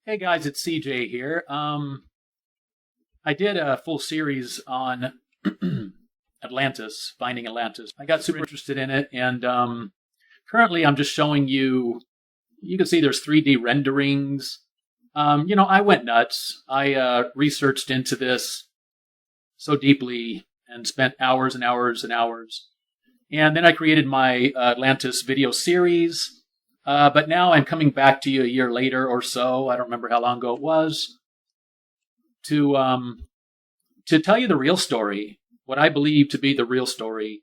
Hey guys, it's CJ here. I did a full series on Atlantis, finding Atlantis. I got super interested in it, and currently I'm just showing you. You can see there's 3D renderings. I went nuts. I researched into this so deeply and spent hours and hours and hours. And then I created my Atlantis video series. But now I'm coming back to you a year later or so. I don't remember how long ago it was to tell you the real story, what I believe to be the real story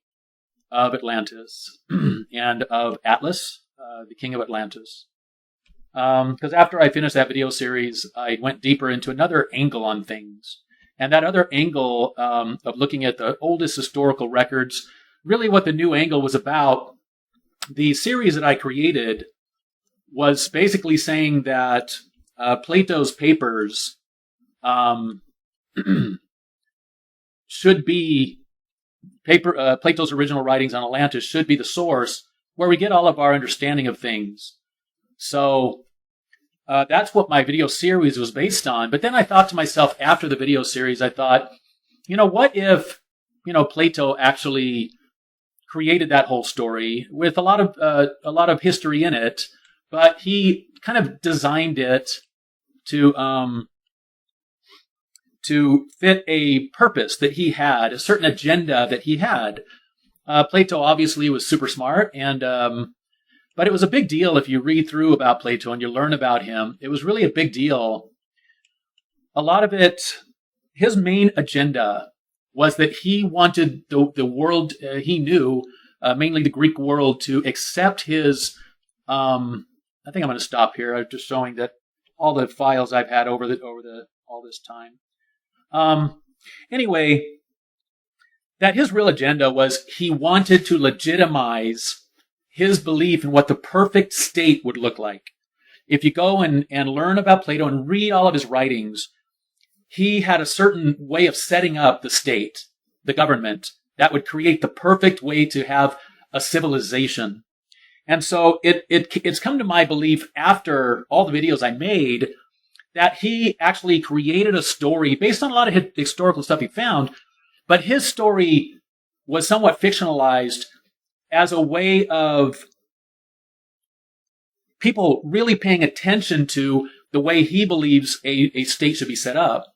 of Atlantis and of Atlas, the king of Atlantis. Because after I finished that video series, I went deeper into another angle on things. And that other angle of looking at the oldest historical records, really what the new angle was about, the series that I created was basically saying that Plato's papers should be Plato's original writings on Atlantis should be the source where we get all of our understanding of things. So that's what my video series was based on. But then I thought to myself after the video series, I thought, what if, Plato actually created that whole story with a lot of history in it, but he kind of designed it to fit a purpose that he had, a certain agenda that he had. Plato obviously was super smart, and but it was a big deal if you read through about Plato and you learn about him. It was really a big deal. A lot of it, his main agenda was that he wanted the world he knew, mainly the Greek world, to accept his. I think I'm going to stop here. I'm just showing that all the files I've had over all this time. Anyway, that his real agenda was he wanted to legitimize his belief in what the perfect state would look like. If you go and learn about Plato and read all of his writings, he had a certain way of setting up the state, the government, that would create the perfect way to have a civilization. And so it's come to my belief after all the videos I made that he actually created a story based on a lot of historical stuff he found, but his story was somewhat fictionalized as a way of people really paying attention to the way he believes a state should be set up.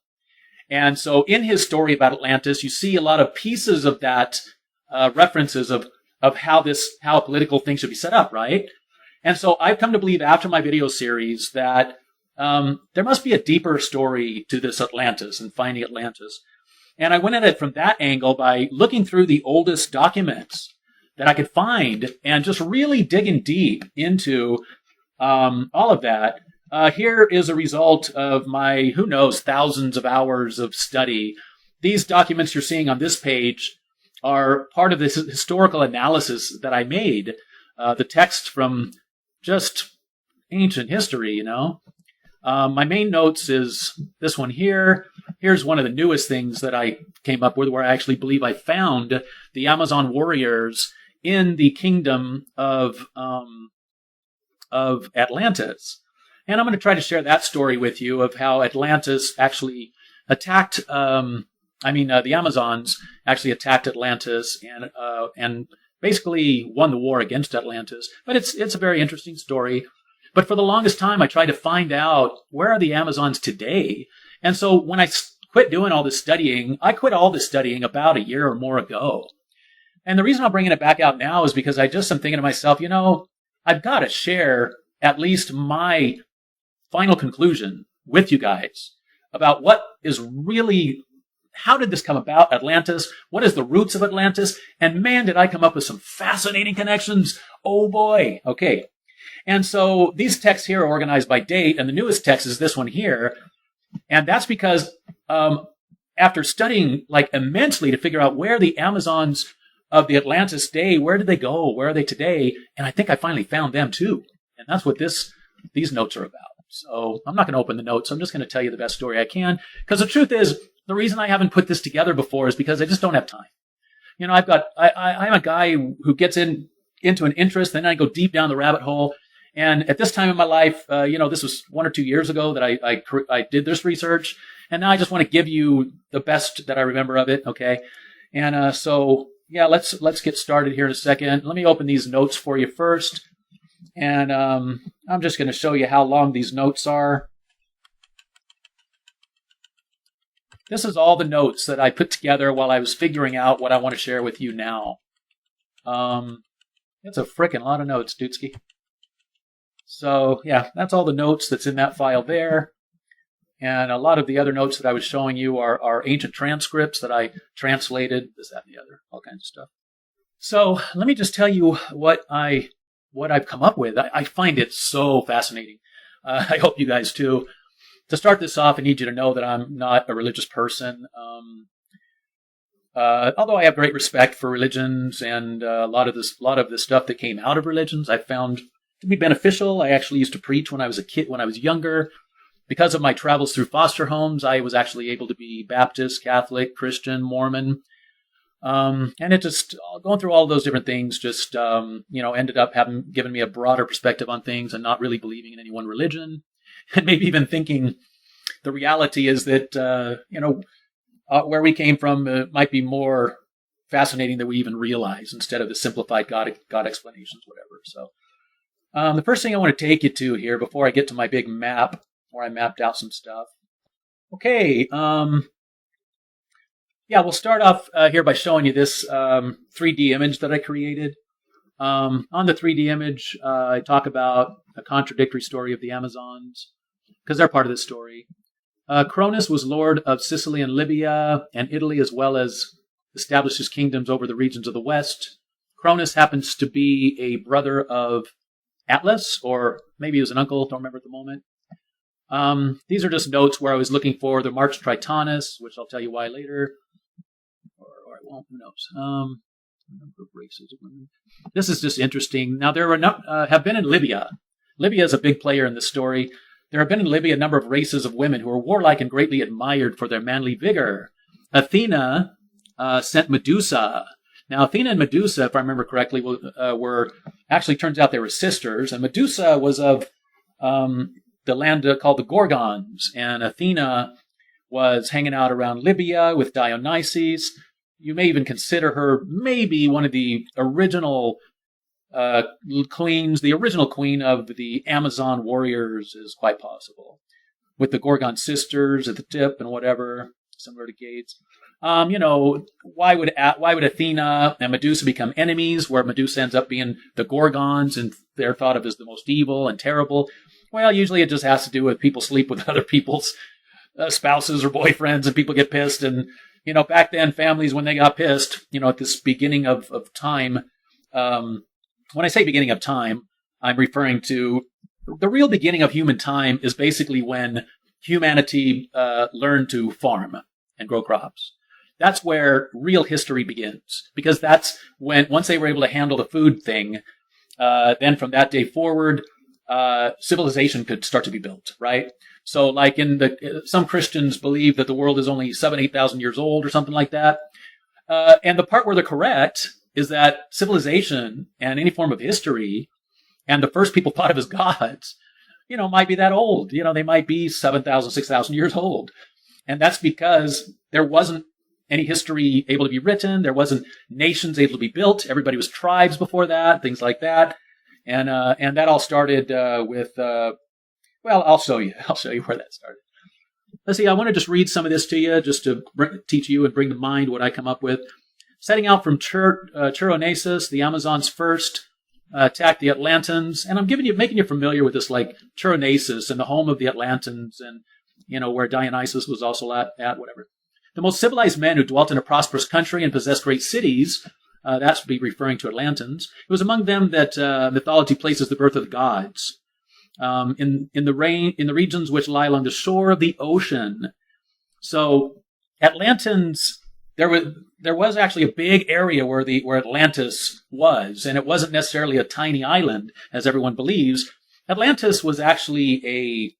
And so in his story about Atlantis, you see a lot of pieces of that, references of how a political thing should be set up, right? And so I've come to believe after my video series that there must be a deeper story to this Atlantis and finding Atlantis. And I went at it from that angle by looking through the oldest documents that I could find and just really digging deep into all of that. Here is a result of my, thousands of hours of study. These documents you're seeing on this page are part of this historical analysis that I made, the text from just ancient history, My main notes is this one here. Here's one of the newest things that I came up with where I actually believe I found the Amazon warriors in the kingdom of Atlantis. And I'm going to try to share that story with you of how Atlantis actually attacked the Amazons actually attacked Atlantis and basically won the war against Atlantis. But it's a very interesting story. But for the longest time, I tried to find out where are the Amazons today. And so when I quit doing all this studying, I quit all this studying about a year or more ago. And the reason I'm bringing it back out now is because I just am thinking to myself, I've got to share at least my final conclusion with you guys about what is really. How did this come about, Atlantis? What is the roots of Atlantis? And man, did I come up with some fascinating connections. Oh boy. Okay. And so these texts here are organized by date, and the newest text is this one here. And that's because after studying immensely to figure out where the Amazons of the Atlantis day, where did they go? Where are they today? And I think I finally found them too. And that's what these notes are about. So I'm not going to open the notes. I'm just going to tell you the best story I can. Because the truth is, the reason I haven't put this together before is because I just don't have time. I'm a guy who gets into an interest, then I go deep down the rabbit hole, And at this time in my life, this was 1 or 2 years ago that I did this research, and now I just want to give you the best that I remember of it. Okay, and so yeah, let's get started here in a second. Let me open these notes for you first, and I'm just going to show you how long these notes are. This is all the notes that I put together while I was figuring out what I want to share with you now. It's a frickin' lot of notes, Dudesky. So, yeah, that's all the notes that's in that file there. And a lot of the other notes that I was showing you are ancient transcripts that I translated, this, that, and the other, all kinds of stuff. So let me just tell you what I've come up with. I find it so fascinating. I hope you guys too. To start this off, I need you to know that I'm not a religious person. Although I have great respect for religions, and a lot of the stuff that came out of religions I found to be beneficial. I actually used to preach when I was a kid, when I was younger. Because of my travels through foster homes, I was actually able to be Baptist, Catholic, Christian, Mormon. And it just, going through all those different things, just, ended up given me a broader perspective on things and not really believing in any one religion. And maybe even thinking the reality is that, where we came from might be more fascinating than we even realize, instead of the simplified God explanations, whatever. So the first thing I want to take you to here before I get to my big map, where I mapped out some stuff. Okay. We'll start off here by showing you this 3D image that I created. On the 3D image, I talk about a contradictory story of the Amazons, because they're part of this story. Cronus was lord of Sicily and Libya and Italy, as well as established his kingdoms over the regions of the West. Cronus happens to be a brother of Atlas, or maybe he was an uncle, don't remember at the moment. These are just notes where I was looking for the March Tritonus, which I'll tell you why later. Or I won't, who knows. Number of races of women. This is just interesting. Now, there have been in Libya. Libya is a big player in this story. There have been in Libya a number of races of women who are warlike and greatly admired for their manly vigor. Athena sent Medusa. Now, Athena and Medusa, if I remember correctly, were actually, turns out they were sisters. And Medusa was of the land called the Gorgons. And Athena was hanging out around Libya with Dionysus. You may even consider her maybe one of the original queens. The original queen of the Amazon warriors is quite possible, with the Gorgon sisters at the tip and whatever, similar to Gates. Why would Athena and Medusa become enemies, where Medusa ends up being the Gorgons and they're thought of as the most evil and terrible? Well, usually it just has to do with people sleep with other people's spouses or boyfriends, and people get pissed. And, back then, families, when they got pissed, at this beginning of time, when I say beginning of time, I'm referring to the real beginning of human time is basically when humanity learned to farm and grow crops. That's where real history begins, because that's when, once they were able to handle the food thing, then from that day forward, civilization could start to be built, right? So like some Christians believe that the world is only 8,000 years old or something like that. And the part where they're correct is that civilization and any form of history and the first people thought of as gods, might be that old. They might be 7,000, 6,000 years old. And that's because there wasn't any history able to be written. There wasn't nations able to be built. Everybody was tribes before that, things like that. And that all started with, I'll show you. I'll show you where that started. Let's see, I want to just read some of this to you, just to teach you and bring to mind what I come up with. Setting out from Chironesus, the Amazons first attacked the Atlantans. And I'm making you familiar with this, like Chironesus and the home of the Atlantans, and, where Dionysus was also at whatever. The most civilized men who dwelt in a prosperous country and possessed great cities. That should be referring to Atlantans. It was among them that mythology places the birth of the gods. In the regions which lie along the shore of the ocean. So Atlantans, there was actually a big area where Atlantis was, and it wasn't necessarily a tiny island as everyone believes. Atlantis was actually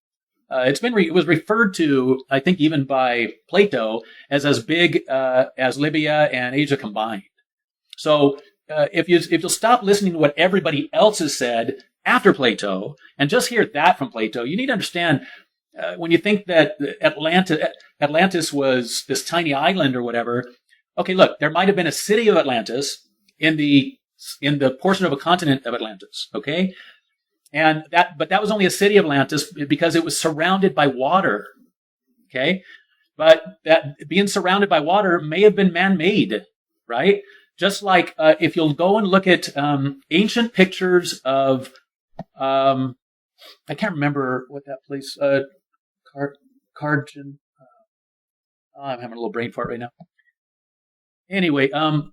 it was referred to, I think, even by Plato as big as Libya and Asia combined. So if you'll stop listening to what everybody else has said, after Plato. And just hear that from Plato, you need to understand when you think that Atlantis was this tiny island or whatever. Okay, look, there might have been a city of Atlantis in the portion of a continent of Atlantis. Okay, but that was only a city of Atlantis because it was surrounded by water. Okay, but that being surrounded by water may have been man-made, right? Just like if you'll go and look at ancient pictures of, I can't remember what that place, Cargen. I'm having a little brain fart right now. Anyway, I'll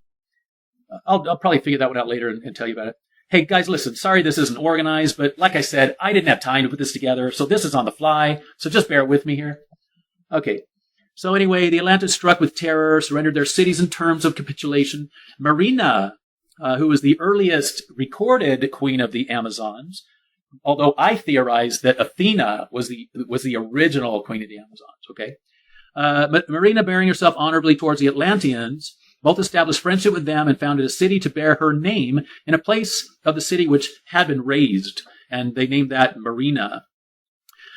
probably figure that one out later and tell you about it. Hey guys, listen, sorry this isn't organized, but like I said, I didn't have time to put this together, so this is on the fly, so just bear with me here. Okay, so anyway, the Atlantis struck with terror, surrendered their cities in terms of capitulation. Marina, who was the earliest recorded queen of the Amazons, although I theorize that Athena was the original queen of the Amazons, okay? Marina, bearing herself honorably towards the Atlanteans, both established friendship with them and founded a city to bear her name in a place of the city which had been razed, and they named that Marina.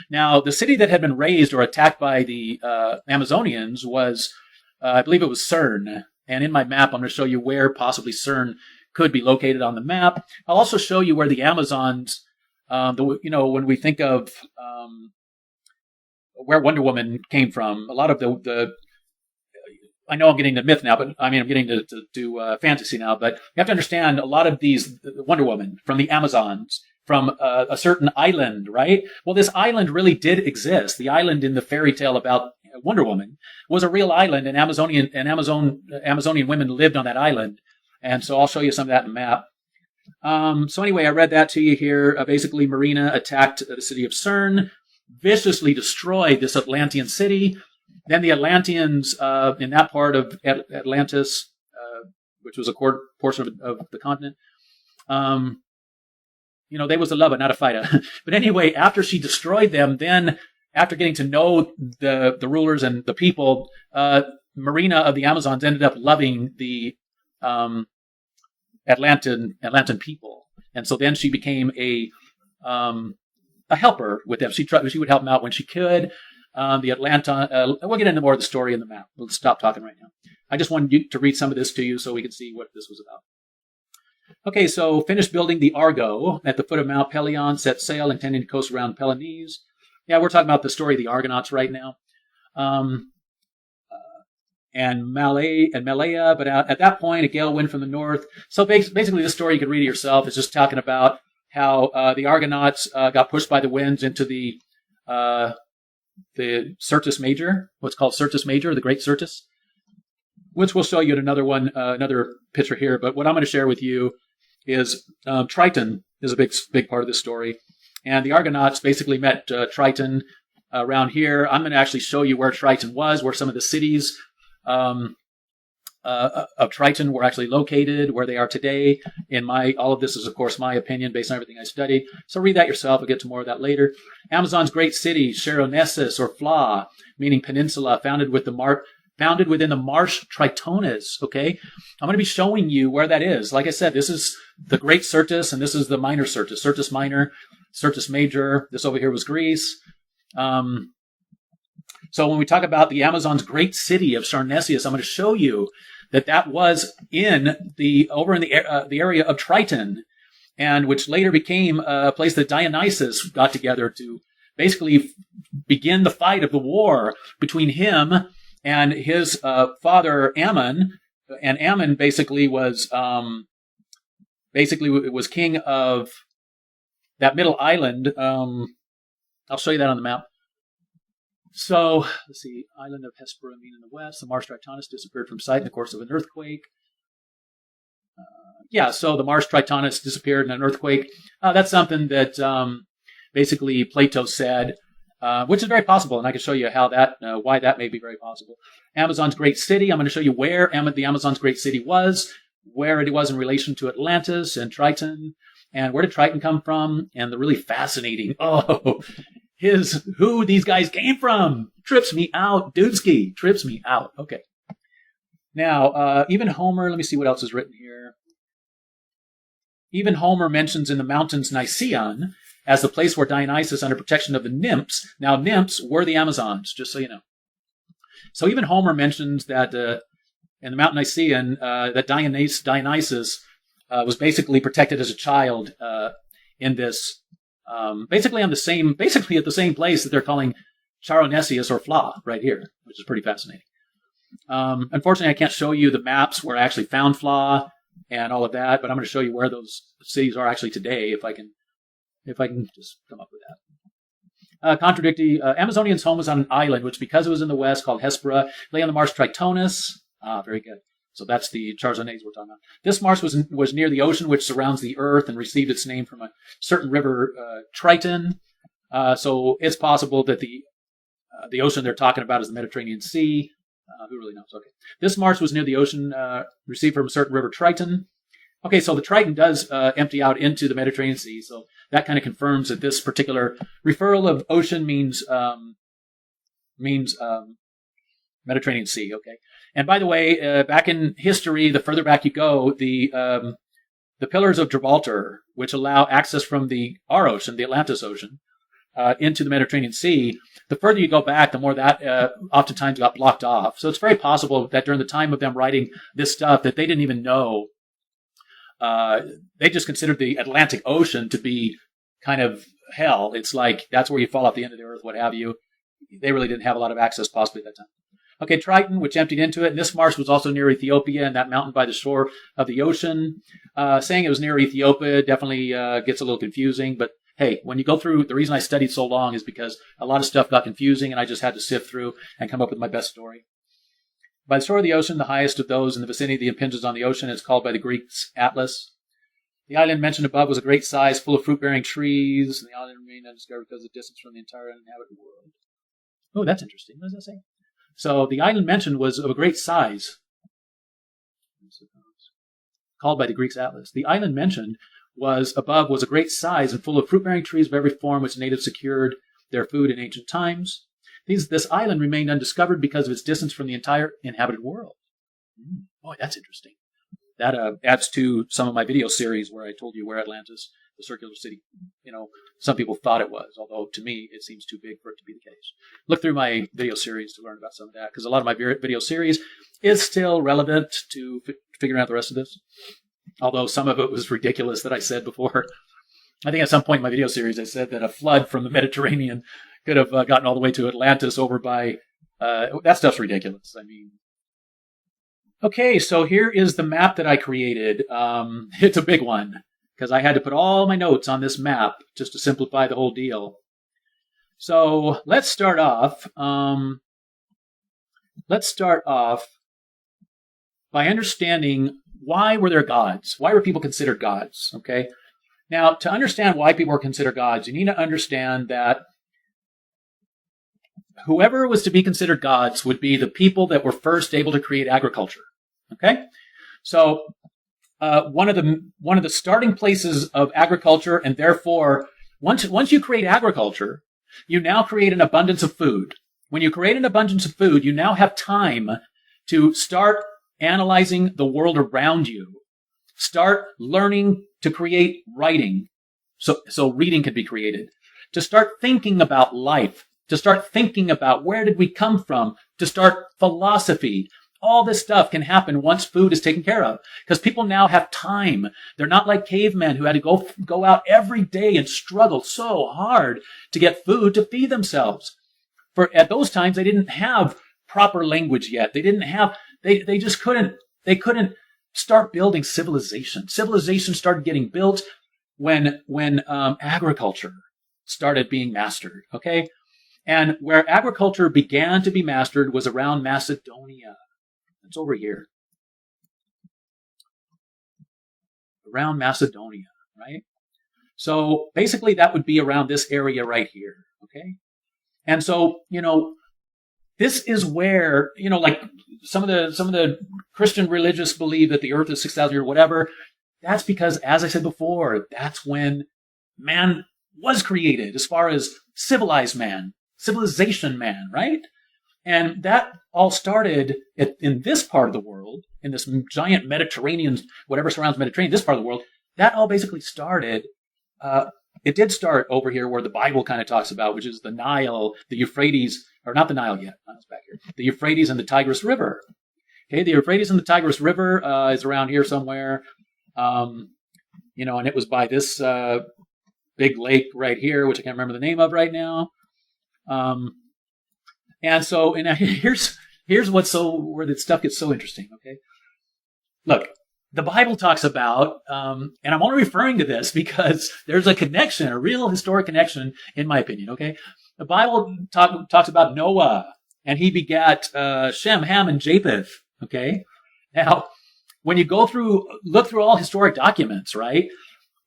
Now, the city that had been razed or attacked by the Amazonians was, I believe it was CERN, and in my map I'm going to show you where possibly CERN could be located on the map. I'll also show you where the Amazons, when we think of where Wonder Woman came from, a lot of the I know I'm getting to myth now, but I mean, I'm getting to fantasy now, but you have to understand a lot of these Wonder Woman from the Amazons, from a certain island, right? Well, this island really did exist. The island in the fairy tale about Wonder Woman was a real island, and Amazonian women lived on that island. And so I'll show you some of that in the map. So anyway, I read that to you here. Basically, Marina attacked the city of CERN, viciously destroyed this Atlantean city. Then the Atlanteans in that part of Atlantis, which was a portion of the continent, they was a lover, not a fighter. But anyway, after she destroyed them, then after getting to know the rulers and the people, Marina of the Amazons ended up loving the Atlantan people, and so then she became a helper with them. She would help them out when she could. The Atlanta, we'll get into more of the story in the map. We'll stop talking right now. I just wanted to read some of this to you so we can see what this was about. Okay, so finished building the Argo at the foot of Mount Pelion, set sail, intending to coast around Peloponnese. Yeah, we're talking about the story of the Argonauts right now. And Malaya, but at that point, a gale wind from the north. So basically, this story, you can read it yourself. It's just talking about how the Argonauts got pushed by the winds into the Syrtis Major, what's called Syrtis Major, the Great Syrtis, which we'll show you in another picture here. But what I'm going to share with you is Triton is a big part of this story. And the Argonauts basically met Triton around here. I'm going to actually show you where Triton was, where some of the cities of Triton were actually located, where they are today. All of this is, of course, my opinion based on everything I studied. So read that yourself. I'll get to more of that later. Amazon's great city, Cheronesus or Phla, meaning peninsula, founded within the marsh Tritonis. Okay, I'm going to be showing you where that is. Like I said, this is the Great Syrtis, and this is the Minor Syrtis. Syrtis Minor, Syrtis Major. This over here was Greece. So when we talk about the Amazon's great city of Charnesius, I'm going to show you that was over in the area of Triton, and which later became a place that Dionysus got together to basically begin the fight of the war between him and his father Ammon. And Ammon basically was king of that middle island. I'll show you that on the map. So, let's see, island of Hesperomene in the west. The Mars Tritonus disappeared from sight in the course of an earthquake. So the Mars Tritonus disappeared in an earthquake. That's something that basically Plato said, which is very possible, and I can show you why that may be very possible. Amazon's great city. I'm going to show you where the Amazon's great city was, where it was in relation to Atlantis and Triton, and where did Triton come from, and the really fascinating, who these guys came from. Trips me out, Dudesky. Trips me out. Okay. Now, even Homer, let me see what else is written here. Even Homer mentions in the mountains Nicaean as the place where Dionysus, under protection of the nymphs, now nymphs were the Amazons, just so you know. So even Homer mentions that in the mountain Nicaean, that Dionysus was basically protected as a child in this, basically at the same place that they're calling Charonesius or Phla right here, which is pretty fascinating. Unfortunately, I can't show you the maps where I actually found Phla and all of that, but I'm going to show you where those cities are actually today, if I can just come up with that. Contradictory, Amazonian's home was on an island, which, because it was in the west, called Hespera, lay on the marsh Tritonis. Very good. So that's the Charzonese we're talking about. This marsh was near the ocean, which surrounds the earth, and received its name from a certain river, Triton. So it's possible that the ocean they're talking about is the Mediterranean Sea. Who really knows? Okay. This marsh was near the ocean, received from a certain river, Triton. Okay, so the Triton does empty out into the Mediterranean Sea, so that kind of confirms that this particular referral of ocean means Mediterranean Sea. Okay, and by the way, back in history, the further back you go, the pillars of Gibraltar, which allow access from our ocean, the Atlantis Ocean, into the Mediterranean Sea, the further you go back, the more that oftentimes got blocked off. So it's very possible that during the time of them writing this stuff, that they didn't even know. They just considered the Atlantic Ocean to be kind of hell. It's like that's where you fall off the end of the earth, what have you. They really didn't have a lot of access possibly at that time. Okay, Triton, which emptied into it. And this marsh was also near Ethiopia, and that mountain by the shore of the ocean. Saying it was near Ethiopia definitely gets a little confusing, but hey, when you go through, the reason I studied so long is because a lot of stuff got confusing, and I just had to sift through and come up with my best story. By the shore of the ocean, the highest of those in the vicinity that impinges on the ocean, is called by the Greeks Atlas. The island mentioned above was a great size, full of fruit-bearing trees, and the island remained undiscovered because of the distance from the entire uninhabited world. Oh, that's interesting. What does that say? So the island mentioned was of a great size, called by the Greeks Atlas. The island mentioned was a great size and full of fruit-bearing trees of every form which natives secured their food in ancient times. This island remained undiscovered because of its distance from the entire inhabited world. Boy, that's interesting. That adds to some of my video series where I told you where Atlantis, the circular city, some people thought it was, although to me it seems too big for it to be the case. Look through my video series to learn about some of that, because a lot of my video series is still relevant to figuring out the rest of this. Although some of it was ridiculous that I said before. I think at some point in my video series I said that a flood from the Mediterranean could have gotten all the way to Atlantis over by... that stuff's ridiculous. I mean... Okay, so here is the map that I created. It's a big one, because I had to put all my notes on this map just to simplify the whole deal. So let's start off. By understanding why were there gods? Why were people considered gods? Okay. Now, to understand why people were considered gods, you need to understand that whoever was to be considered gods would be the people that were first able to create agriculture. Okay. So one of the starting places of agriculture, and therefore, once you create agriculture, you now create an abundance of food. When you create an abundance of food, you now have time to start analyzing the world around you. Start learning to create writing. So reading can be created. To start thinking about life. To start thinking about where did we come from. To start philosophy. All this stuff can happen once food is taken care of. Because people now have time. They're not like cavemen who had to go out every day and struggle so hard to get food to feed themselves. For at those times, they didn't have proper language yet. They just couldn't start building civilization. Civilization started getting built when agriculture started being mastered, okay? And where agriculture began to be mastered was around Macedonia. It's over here. Around Macedonia, right? So basically that would be around this area right here, okay? And so, this is where, like some of the Christian religious believe that the earth is 6,000 years or whatever. That's because, as I said before, that's when man was created as far as civilized man, civilization man, right? And that all started in this part of the world, in this giant Mediterranean, whatever surrounds Mediterranean, this part of the world, that all basically started. It did start over here where the Bible kind of talks about, which is the Nile, the Euphrates, or not the Nile yet. It's back here. The Euphrates and the Tigris River. Okay, the Euphrates and the Tigris River is around here somewhere. And it was by this big lake right here, which I can't remember the name of right now. And so, here's where the stuff gets so interesting. Okay, look, the Bible talks about, and I'm only referring to this because there's a connection, a real historic connection, in my opinion. Okay, the Bible talks about Noah, and he begat Shem, Ham, and Japheth. Okay, now when you look through all historic documents, right?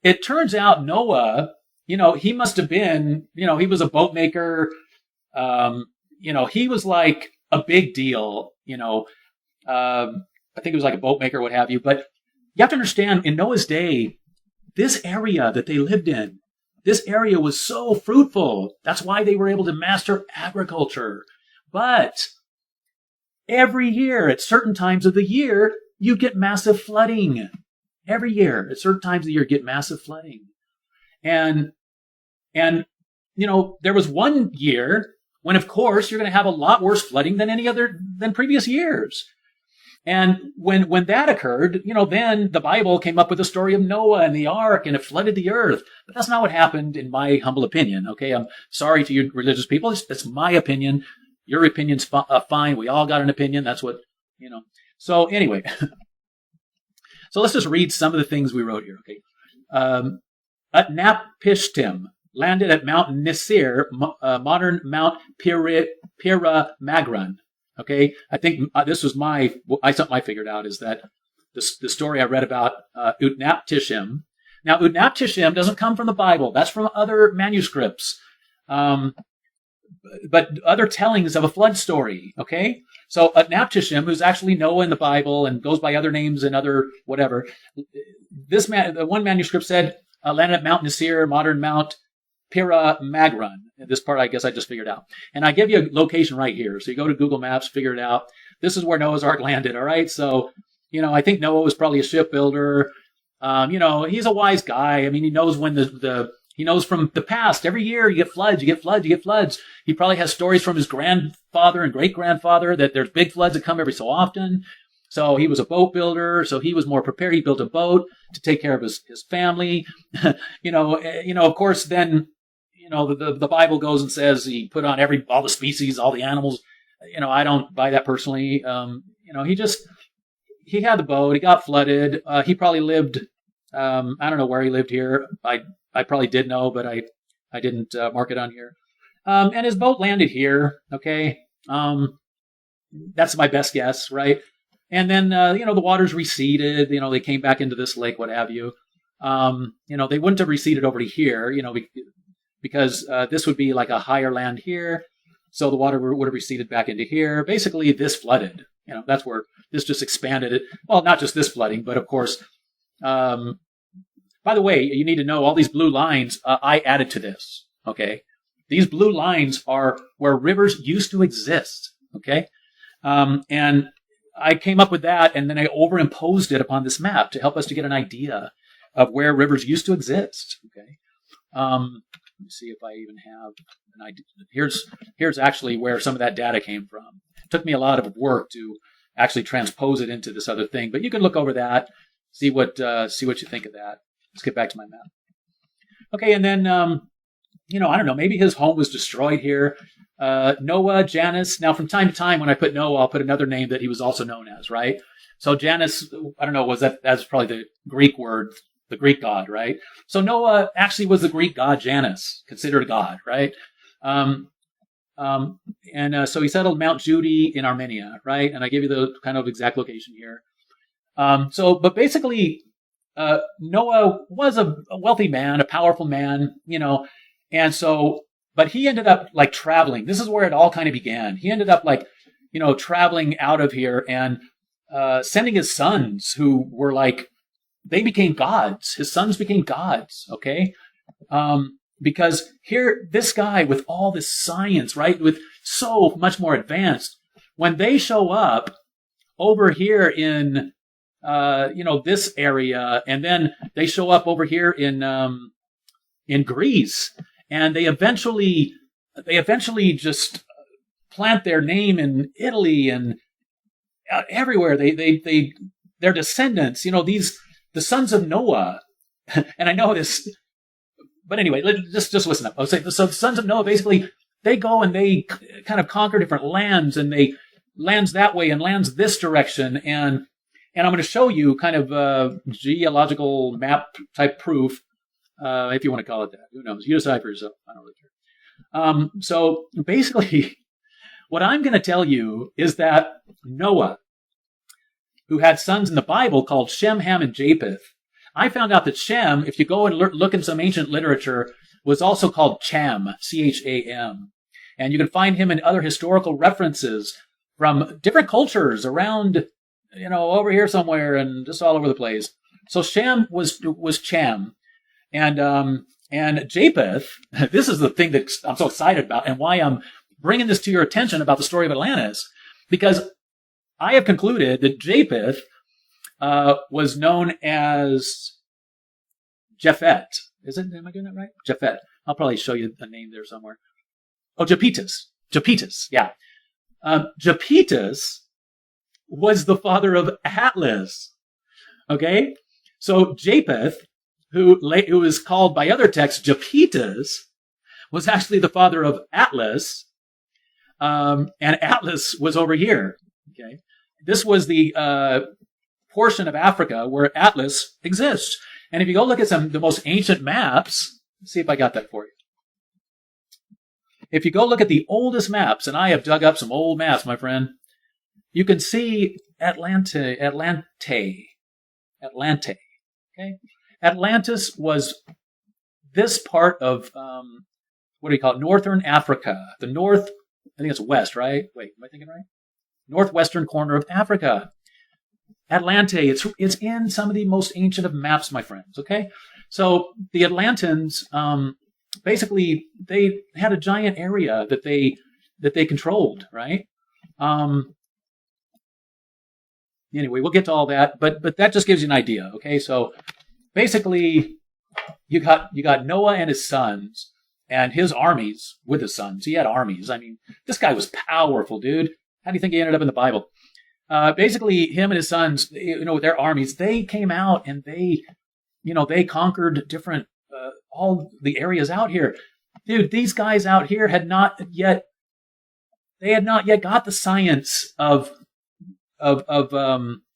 It turns out Noah, he must have been, he was a boat maker. He was like a big deal. I think it was like a boat maker, what have you. But you have to understand, in Noah's day, this area that they lived in, this area was so fruitful. That's why they were able to master agriculture. But every year, at certain times of the year, you get massive flooding. Every year, at certain times of the year, you get massive flooding. And there was one year when, of course, you're going to have a lot worse flooding than previous years. And when that occurred, then the Bible came up with the story of Noah and the ark, and it flooded the earth. But that's not what happened, in my humble opinion. Okay, I'm sorry to you religious people. It's my opinion. Your opinion's fine. We all got an opinion. That's what, So anyway, so let's just read some of the things we wrote here. Okay, Utnapishtim landed at Mount Nisir, modern Mount Piramagron. Okay, I think this was something I figured out is that the story I read about Utnaptishtim. Now, Utnaptishtim doesn't come from the Bible. That's from other manuscripts. But other tellings of a flood story, okay? So Utnaptishtim, who's actually Noah in the Bible and goes by other names and other whatever, the one manuscript said landed at Mount Nisir, modern Mount Piramagron. This part I guess I just figured out. And I give you a location right here. So you go to Google Maps, figure it out. This is where Noah's Ark landed, all right? So, I think Noah was probably a shipbuilder. He's a wise guy. I mean, he knows when he knows from the past. Every year you get floods, you get floods, you get floods. He probably has stories from his grandfather and great-grandfather that there's big floods that come every so often. So he was a boat builder, so he was more prepared. He built a boat to take care of his family. Of course, then, the Bible goes and says he put on all the species, all the animals. I don't buy that personally. He had the boat. He got flooded. He probably lived, I don't know where he lived here. I probably did know, but I didn't mark it on here. And his boat landed here. Okay. That's my best guess, right? And then, the waters receded. They came back into this lake, what have you. They wouldn't have receded over to here, because this would be like a higher land here. So the water would have receded back into here. Basically, this flooded. That's where this just expanded it. Well, not just this flooding, but of course, by the way, you need to know all these blue lines, I added to this. Okay. These blue lines are where rivers used to exist. Okay. And I came up with that, and then I overimposed it upon this map to help us to get an idea of where rivers used to exist. Okay. Let me see if I even have an idea. Here's actually where some of that data came from. It took me a lot of work to actually transpose it into this other thing, but you can look over that, see what you think of that. Let's get back to my map. Okay, and then I don't know, maybe his home was destroyed here. Noah, Janus. Now, from time to time, when I put Noah, I'll put another name that he was also known as, right? So Janus, I don't know, that's probably the Greek word, the Greek god, right? So Noah actually was the Greek god Janus, considered a god, right? So he settled Mount Judy in Armenia, right? And I give you the kind of exact location here. But basically, Noah was a wealthy man, a powerful man, and so, but he ended up like traveling. This is where it all kind of began. He ended up like, traveling out of here and sending his sons, who were like, they became gods. His sons became gods, okay? Because here, this guy with all this science, right, with so much more advanced, when they show up over here in this area, and then they show up over here in Greece, and they eventually just plant their name in Italy and everywhere. Their descendants, the sons of Noah, and I know this, but anyway, just listen up. I'll say so. The sons of Noah basically they go and they kind of conquer different lands, and they lands that way and lands this direction, and I'm going to show you kind of geological map type proof, if you want to call it that. Who knows? You decide for yourself. I don't really care. So basically, what I'm going to tell you is that Noah, who had sons in the Bible called Shem, Ham, and Japheth, I found out that Shem, if you go and look in some ancient literature, was also called Cham, Cham. And you can find him in other historical references from different cultures around, over here somewhere and just all over the place. So Shem was Cham. And Japheth, this is the thing that I'm so excited about and why I'm bringing this to your attention about the story of Atlantis, because I have concluded that Japheth was known as Japhet. Am I doing that right? Japhet. I'll probably show you a name there somewhere. Oh, Japetus. Yeah. Japetus was the father of Atlas. Okay? So Japheth, who is called by other texts Japetus, was actually the father of Atlas, and Atlas was over here. Okay? This was the portion of Africa where Atlas exists. And if you go look at the most ancient maps, let's see if I got that for you. If you go look at the oldest maps, and I have dug up some old maps, my friend, you can see Atlante. Okay? Atlantis was this part of, what do you call it, northern Africa. The north, I think it's west, right? Wait, am I thinking right? Northwestern corner of Africa. Atlante, it's in some of the most ancient of maps, my friends, okay? So the Atlantans, basically, they had a giant area that they controlled, right? Anyway, we'll get to all that, but that just gives you an idea, okay? So basically, you got Noah and his sons and his armies with his sons. He had armies. I mean, this guy was powerful, dude. How do you think he ended up in the Bible? Basically, him and his sons, with their armies, they came out and they conquered different, all the areas out here. Dude, these guys out here had not yet got the science of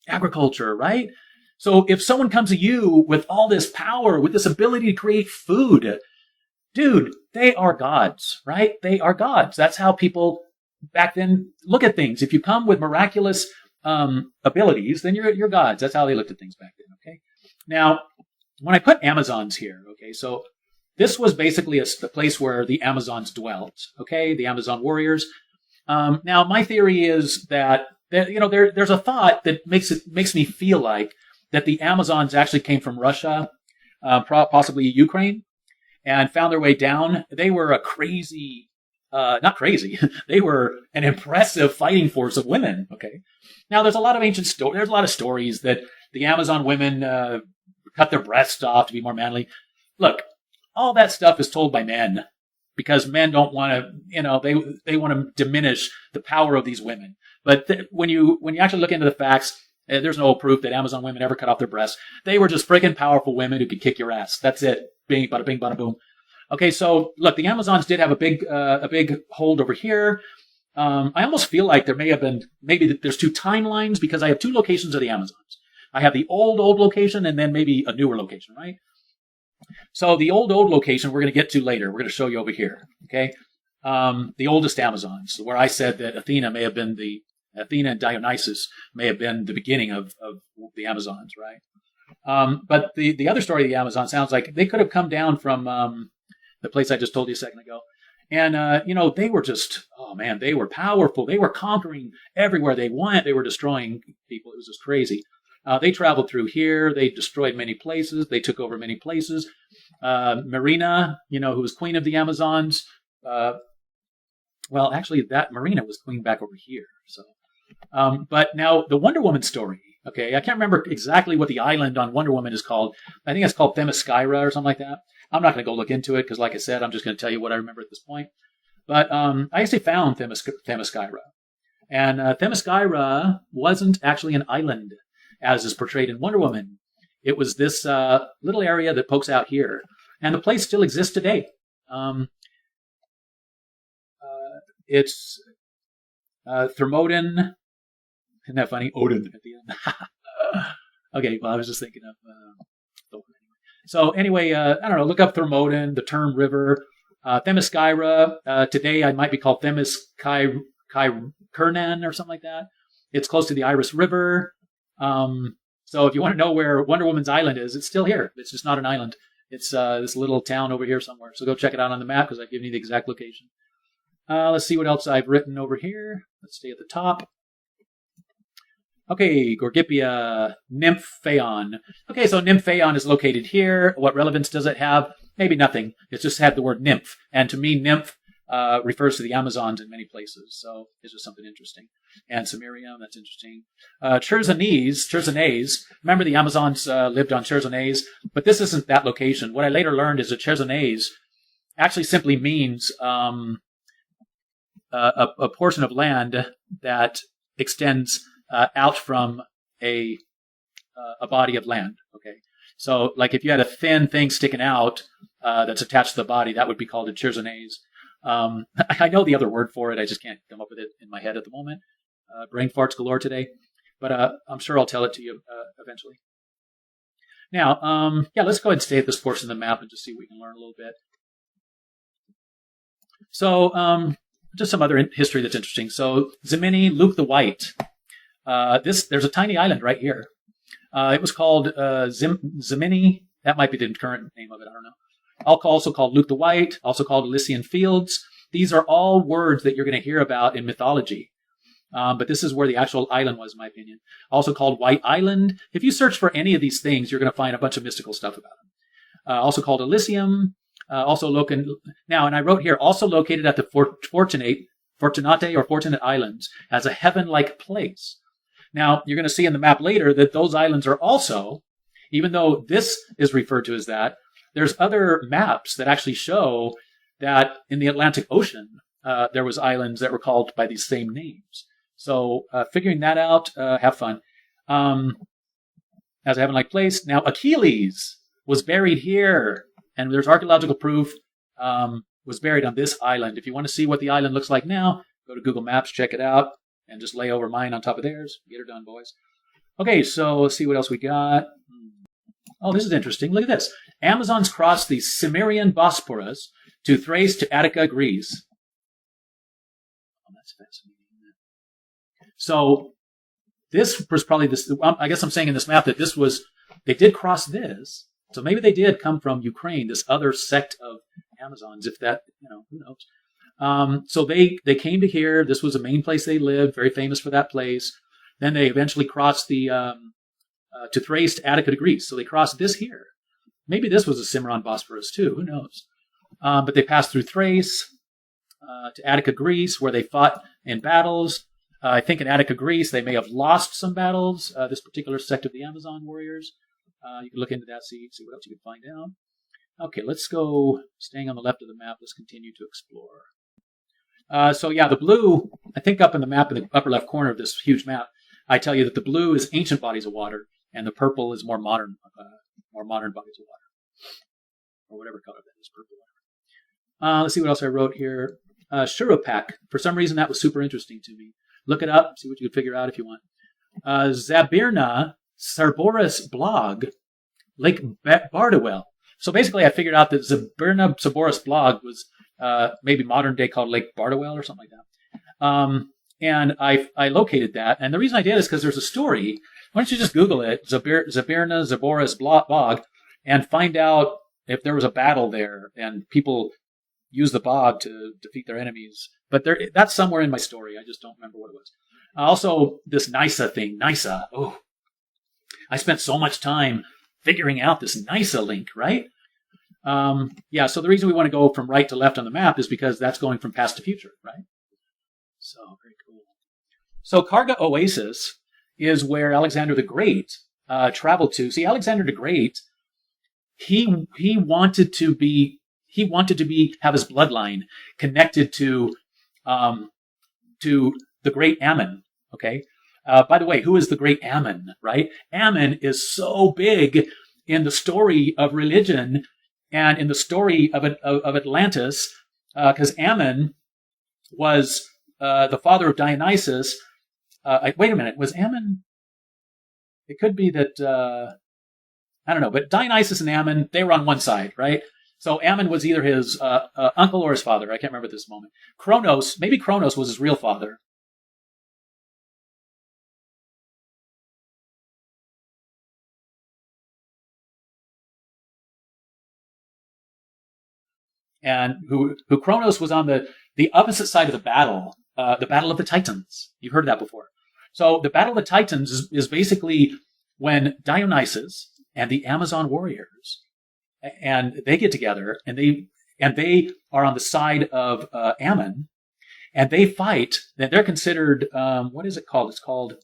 agriculture, right? So if someone comes to you with all this power, with this ability to create food, dude, they are gods, right? They are gods. That's how people back then look at things. If you come with miraculous abilities, then you're gods. That's how they looked at things back then, okay? Now, when I put Amazons here, okay, so this was basically a place where the Amazons dwelt, okay, the Amazon warriors. Now, my theory is that there's a thought that makes me feel like that the Amazons actually came from Russia, possibly Ukraine, and found their way down. They were a crazy, not crazy, they were an impressive fighting force of women, okay? Now, there's a lot of there's a lot of stories that the Amazon women cut their breasts off to be more manly. Look, all that stuff is told by men because men don't want to, they want to diminish the power of these women. But when you actually look into the facts, there's no proof that Amazon women ever cut off their breasts. They were just freaking powerful women who could kick your ass. That's it. Bing, bada bing, bada boom. Okay, so look, the Amazons did have a big hold over here. I almost feel like there may have been, maybe there's two timelines because I have two locations of the Amazons. I have the old location and then maybe a newer location, right? So the old location we're going to get to later. We're going to show you over here, okay? The oldest Amazons, where I said that Athena and Dionysus may have been the beginning of the Amazons, right? But the other story of the Amazon sounds like they could have come down from the place I just told you a second ago. And, they were just, oh man, they were powerful. They were conquering everywhere they went. They were destroying people. It was just crazy. They traveled through here. They destroyed many places. They took over many places. Marina, who was queen of the Amazons. Well, actually, that Marina was queen back over here. So, but now the Wonder Woman story. Okay, I can't remember exactly what the island on Wonder Woman is called. I think it's called Themyscira or something like that. I'm not going to go look into it because, like I said, I'm just going to tell you what I remember at this point. But I actually found Themyscira. And Themyscira wasn't actually an island, as is portrayed in Wonder Woman. It was this little area that pokes out here. And the place still exists today. It's Thermodon. Isn't that funny? Odin at the end. Okay, well, I was just thinking of Thor. So anyway, I don't know, look up Thermodon, the term river. Themyscira, today I might be called Themyscirnan or something like that. It's close to the Iris River. So if you want to know where Wonder Woman's island is, it's still here. It's just not an island. It's this little town over here somewhere. So go check it out on the map because I've given you the exact location. Let's see what else I've written over here. Let's stay at the top. Okay, Gorgipia, Nymphaeon. Okay, so Nymphaeon is located here. What relevance does it have? Maybe nothing. It's just had the word nymph. And to me, nymph refers to the Amazons in many places. So it's just something interesting. And Cimmerium, that's interesting. Chersonese. Remember the Amazons lived on Chersonese? But this isn't that location. What I later learned is that Chersonese actually simply means a portion of land that extends out from a body of land. Okay, so like if you had a thin thing sticking out that's attached to the body, that would be called a chersonese. I know the other word for it. I just can't come up with it in my head at the moment. Brain farts galore today, but I'm sure I'll tell it to you eventually. Now, let's go ahead and stay at this portion of the map and just see what we can learn a little bit. So, just some other history that's interesting. So, Zemini, Luke the White. There's a tiny island right here. It was called Zemini. That might be the current name of it. I don't know. Also called Luke the White. Also called Elysian Fields. These are all words that you're going to hear about in mythology. But this is where the actual island was, in my opinion. Also called White Island. If you search for any of these things, you're going to find a bunch of mystical stuff about them. Also called Elysium. Now, and I wrote here, also located at the Fortunate Islands as a heaven-like place. Now, you're going to see in the map later that those islands are also, even though this is referred to as that, there's other maps that actually show that in the Atlantic Ocean, there was islands that were called by these same names. So figuring that out, have fun. As a heaven-like place. Now, Achilles was buried here, and there's archaeological proof was buried on this island. If you want to see what the island looks like now, go to Google Maps, check it out, and just lay over mine on top of theirs. Get her done, boys. Okay, so let's see what else we got. Oh, this is interesting. Look at this. Amazons crossed the Cimmerian Bosporus to Thrace to Attica, Greece. Oh, that's fascinating. So this was probably this. I guess I'm saying in this map that they did cross this. So maybe they did come from Ukraine, this other sect of Amazons, if that, who knows. So they came to here. This was the main place they lived, very famous for that place. Then they eventually crossed to Thrace to Attica to Greece. So they crossed this here. Maybe this was a Cimmerian Bosporus too, who knows. But they passed through Thrace to Attica, Greece, where they fought in battles. I think in Attica, Greece, they may have lost some battles, this particular sect of the Amazon warriors. You can look into that, see what else you can find out. Okay, let's go, staying on the left of the map, let's continue to explore. The blue, I think up in the map in the upper left corner of this huge map, I tell you that the blue is ancient bodies of water, and the purple is more modern bodies of water. Or whatever color that is, purple. Let's see what else I wrote here. Shurupak, for some reason that was super interesting to me. Look it up, see what you can figure out if you want. Zabirna Cerberus blog, Lake Bardowell. So basically I figured out that Zabirna Cerberus blog was maybe modern day called Lake Bardowell or something like that. And I located that. And the reason I did is because there's a story. Why don't you just Google it, Zabirna Cerberus bog, and find out if there was a battle there and people use the bog to defeat their enemies. But that's somewhere in my story. I just don't remember what it was. Also, this NISA thing. NISA. Oh, I spent so much time figuring out this NISA link, right? So the reason we want to go from right to left on the map is because that's going from past to future, right? So, very cool. So, Karga Oasis is where Alexander the Great traveled to. See, Alexander the Great, he wanted to be have his bloodline connected to the great Ammon. Okay. By the way, who is the great Ammon? Right? Ammon is so big in the story of religion and in the story of Atlantis, because Ammon was the father of Dionysus. Wait a minute, was Ammon? It could be that I don't know, but Dionysus and Ammon, they were on one side, right? So Ammon was either his uncle or his father. I can't remember at this moment. Maybe Kronos was his real father. And who Kronos was on the opposite side of the battle of the Titans. You've heard that before. So the Battle of the Titans is basically when Dionysus and the Amazon warriors, and they get together, and they are on the side of Ammon, and they fight. They're considered, what is it called? It's called,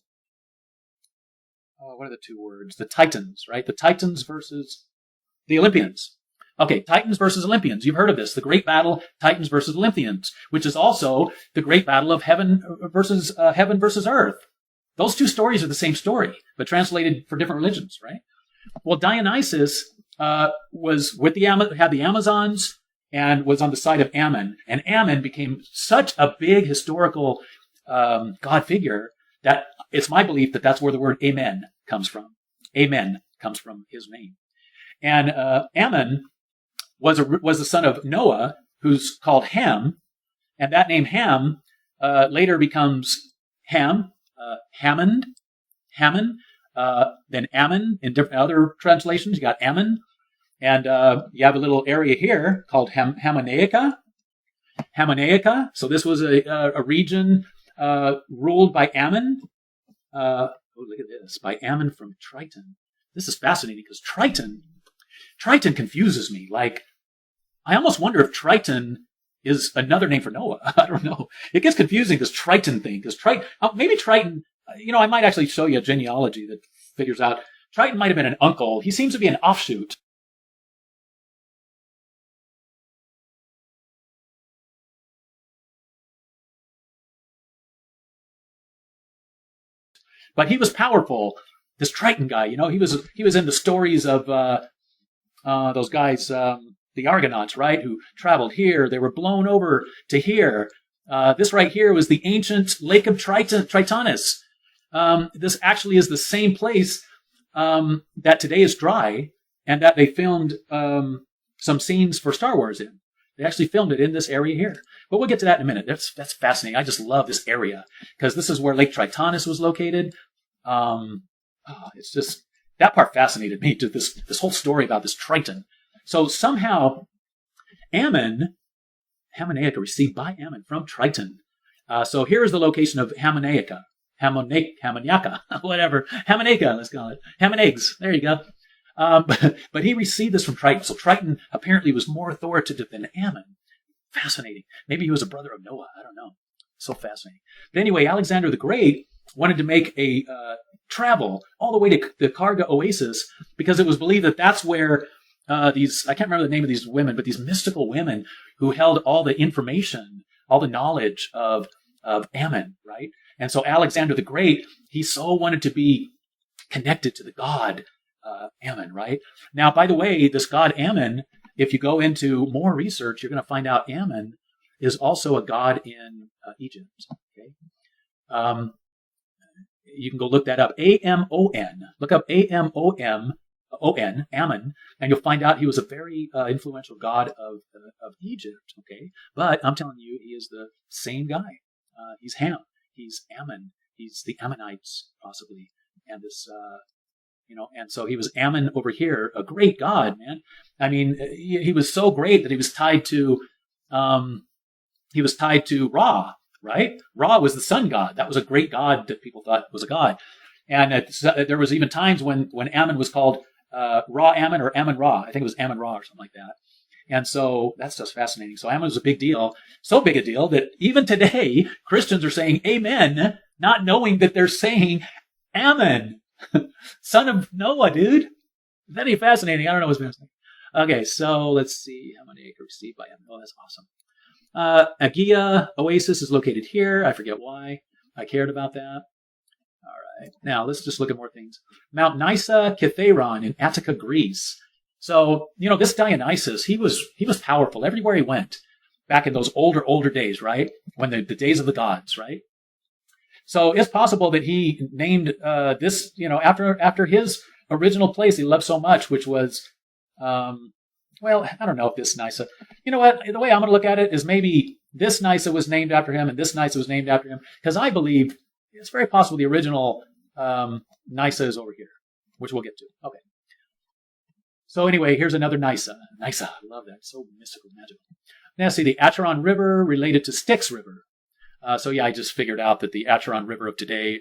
what are the two words? The Titans, right? The Titans versus the Olympians. Okay, Titans versus Olympians. You've heard of this. The great battle, Titans versus Olympians, which is also the great battle of heaven versus earth. Those two stories are the same story, but translated for different religions, right? Well, Dionysus was with had the Amazons and was on the side of Ammon. And Ammon became such a big historical god figure that it's my belief that that's where the word amen comes from. Amen comes from his name. And Ammon was the son of Noah, who's called Ham, and that name Ham later becomes Ham, Hammond, then Ammon. In different other translations, you got Ammon, and you have a little area here called Hamonaica. So this was a region ruled by Ammon. Oh, look at this, by Ammon from Triton. This is fascinating because Triton confuses me. Like, I almost wonder if Triton is another name for Noah. I don't know. It gets confusing, this Triton thing. Because maybe Triton, I might actually show you a genealogy that figures out Triton might have been an uncle. He seems to be an offshoot. But he was powerful. This Triton guy, he was in the stories of those guys, the Argonauts, right, who traveled here. They were blown over to here. This right here was the ancient Lake of Tritonus. This actually is the same place that today is dry, and that they filmed some scenes for Star Wars in. They actually filmed it in this area here. But we'll get to that in a minute. That's fascinating. I just love this area because this is where Lake Tritonus was located. It's just, that part fascinated me, to this whole story about this Triton. So somehow Hamonaica, received by Ammon from Triton. So here's the location of Hamonaica, whatever. Hamonaica, let's call it. Hammon eggs. There you go. But he received this from Triton. So Triton apparently was more authoritative than Ammon. Fascinating. Maybe he was a brother of Noah. I don't know. So fascinating. But anyway, Alexander the Great wanted to make a travel all the way to the Karga Oasis because it was believed that that's where I can't remember the name of these women, but these mystical women who held all the information, all the knowledge of Ammon, right? And so Alexander the Great, he so wanted to be connected to the god Ammon, right? Now, by the way, this god Ammon, if you go into more research, you're going to find out Ammon is also a god in Egypt. Okay, you can go look that up. Amon. Look up Amon, Ammon, and you'll find out he was a very influential god of Egypt. Okay, but I'm telling you, he is the same guy. He's Ham. He's Ammon. He's the Ammonites, possibly, and this. And so he was Ammon over here, a great god, man. I mean, he was so great that he was tied to Ra, right? Ra was the sun god. That was a great god that people thought was a god. And there was even times when Ammon was called Ra Ammon or Ammon Ra. I think it was Ammon Ra or something like that. And so that's just fascinating. So Ammon was a big deal, so big a deal that even today Christians are saying amen, not knowing that they're saying Ammon, son of Noah, dude. Very fascinating. I don't know what's fascinating. Okay, so let's see how many acres received by Ammon. Oh, that's awesome. Agia Oasis is located here. I forget why I cared about that. All right, now let's just look at more things. Mount Nysa Kithaeron in Attica, Greece. So, this Dionysus, he was powerful everywhere he went back in those older days, right? When the days of the gods, right? So it's possible that he named this, after his original place he loved so much, which was, well, I don't know if this Nysa. You know what? The way I'm going to look at it is maybe this Nysa was named after him and this Nysa was named after him, because I believe it's very possible the original Nysa is over here, which we'll get to. Okay. So anyway, here's another Nysa. Nysa, I love that. It's so mystical, magical. Now see the Acheron River related to Styx River. So yeah, I just figured out that the Acheron River of today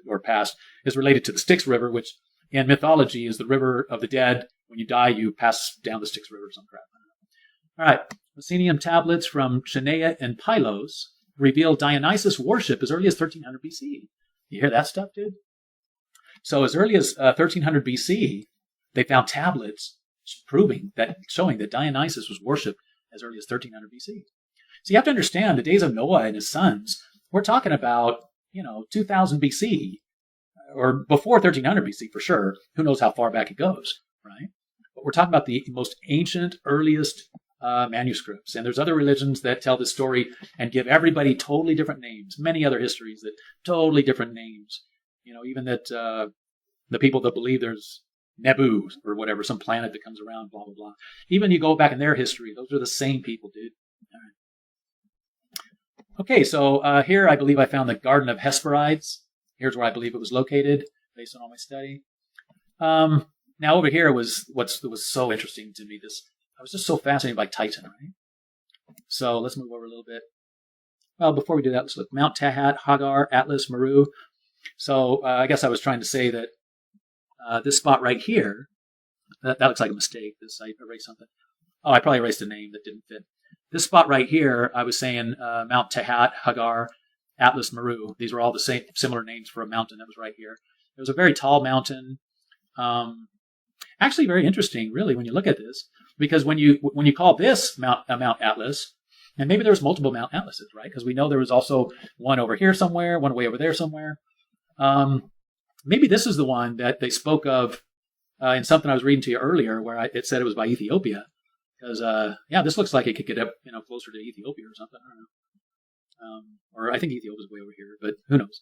or past is related to the Styx River, which in mythology is the river of the dead. When you die, you pass down the Styx River or some crap. All right. Mycenium tablets from Chenea and Pylos reveal Dionysus worship as early as 1300 BC. You hear that stuff, dude? So as early as 1300 BC, they found tablets showing that Dionysus was worshipped as early as 1300 BC. So you have to understand the days of Noah and his sons. We're talking about, 2000 BC or before 1300 BC for sure. Who knows how far back it goes, right? But we're talking about the most ancient, earliest manuscripts. And there's other religions that tell this story and give everybody totally different names. Many other histories that totally different names. Even that the people that believe there's Nebu or whatever, some planet that comes around, blah, blah, blah. Even you go back in their history, those are the same people, dude. All right. Okay, so here I believe I found the Garden of Hesperides. Here's where I believe it was located, based on all my study. Now over here was what was so interesting to me. I was just so fascinated by Titan, right? So let's move over a little bit. Well, before we do that, let's look. Mount Tahat, Hagar, Atlas, Meru. So I guess I was trying to say that this spot right here, that looks like a mistake. I erased something. Oh, I probably erased a name that didn't fit. This spot right here, I was saying Mount Tahat, Hagar, Atlas, Meru. These were all the same, similar names for a mountain that was right here. It was a very tall mountain. Actually, very interesting, really, when you look at this, because when you call this Mount Atlas, and maybe there was multiple Mount Atlases, right? Because we know there was also one over here somewhere, one way over there somewhere. Maybe this is the one that they spoke of in something I was reading to you earlier, where it said it was by Ethiopia. Because this looks like it could get up, closer to Ethiopia or something. I don't know. Or I think Ethiopia's way over here, but who knows?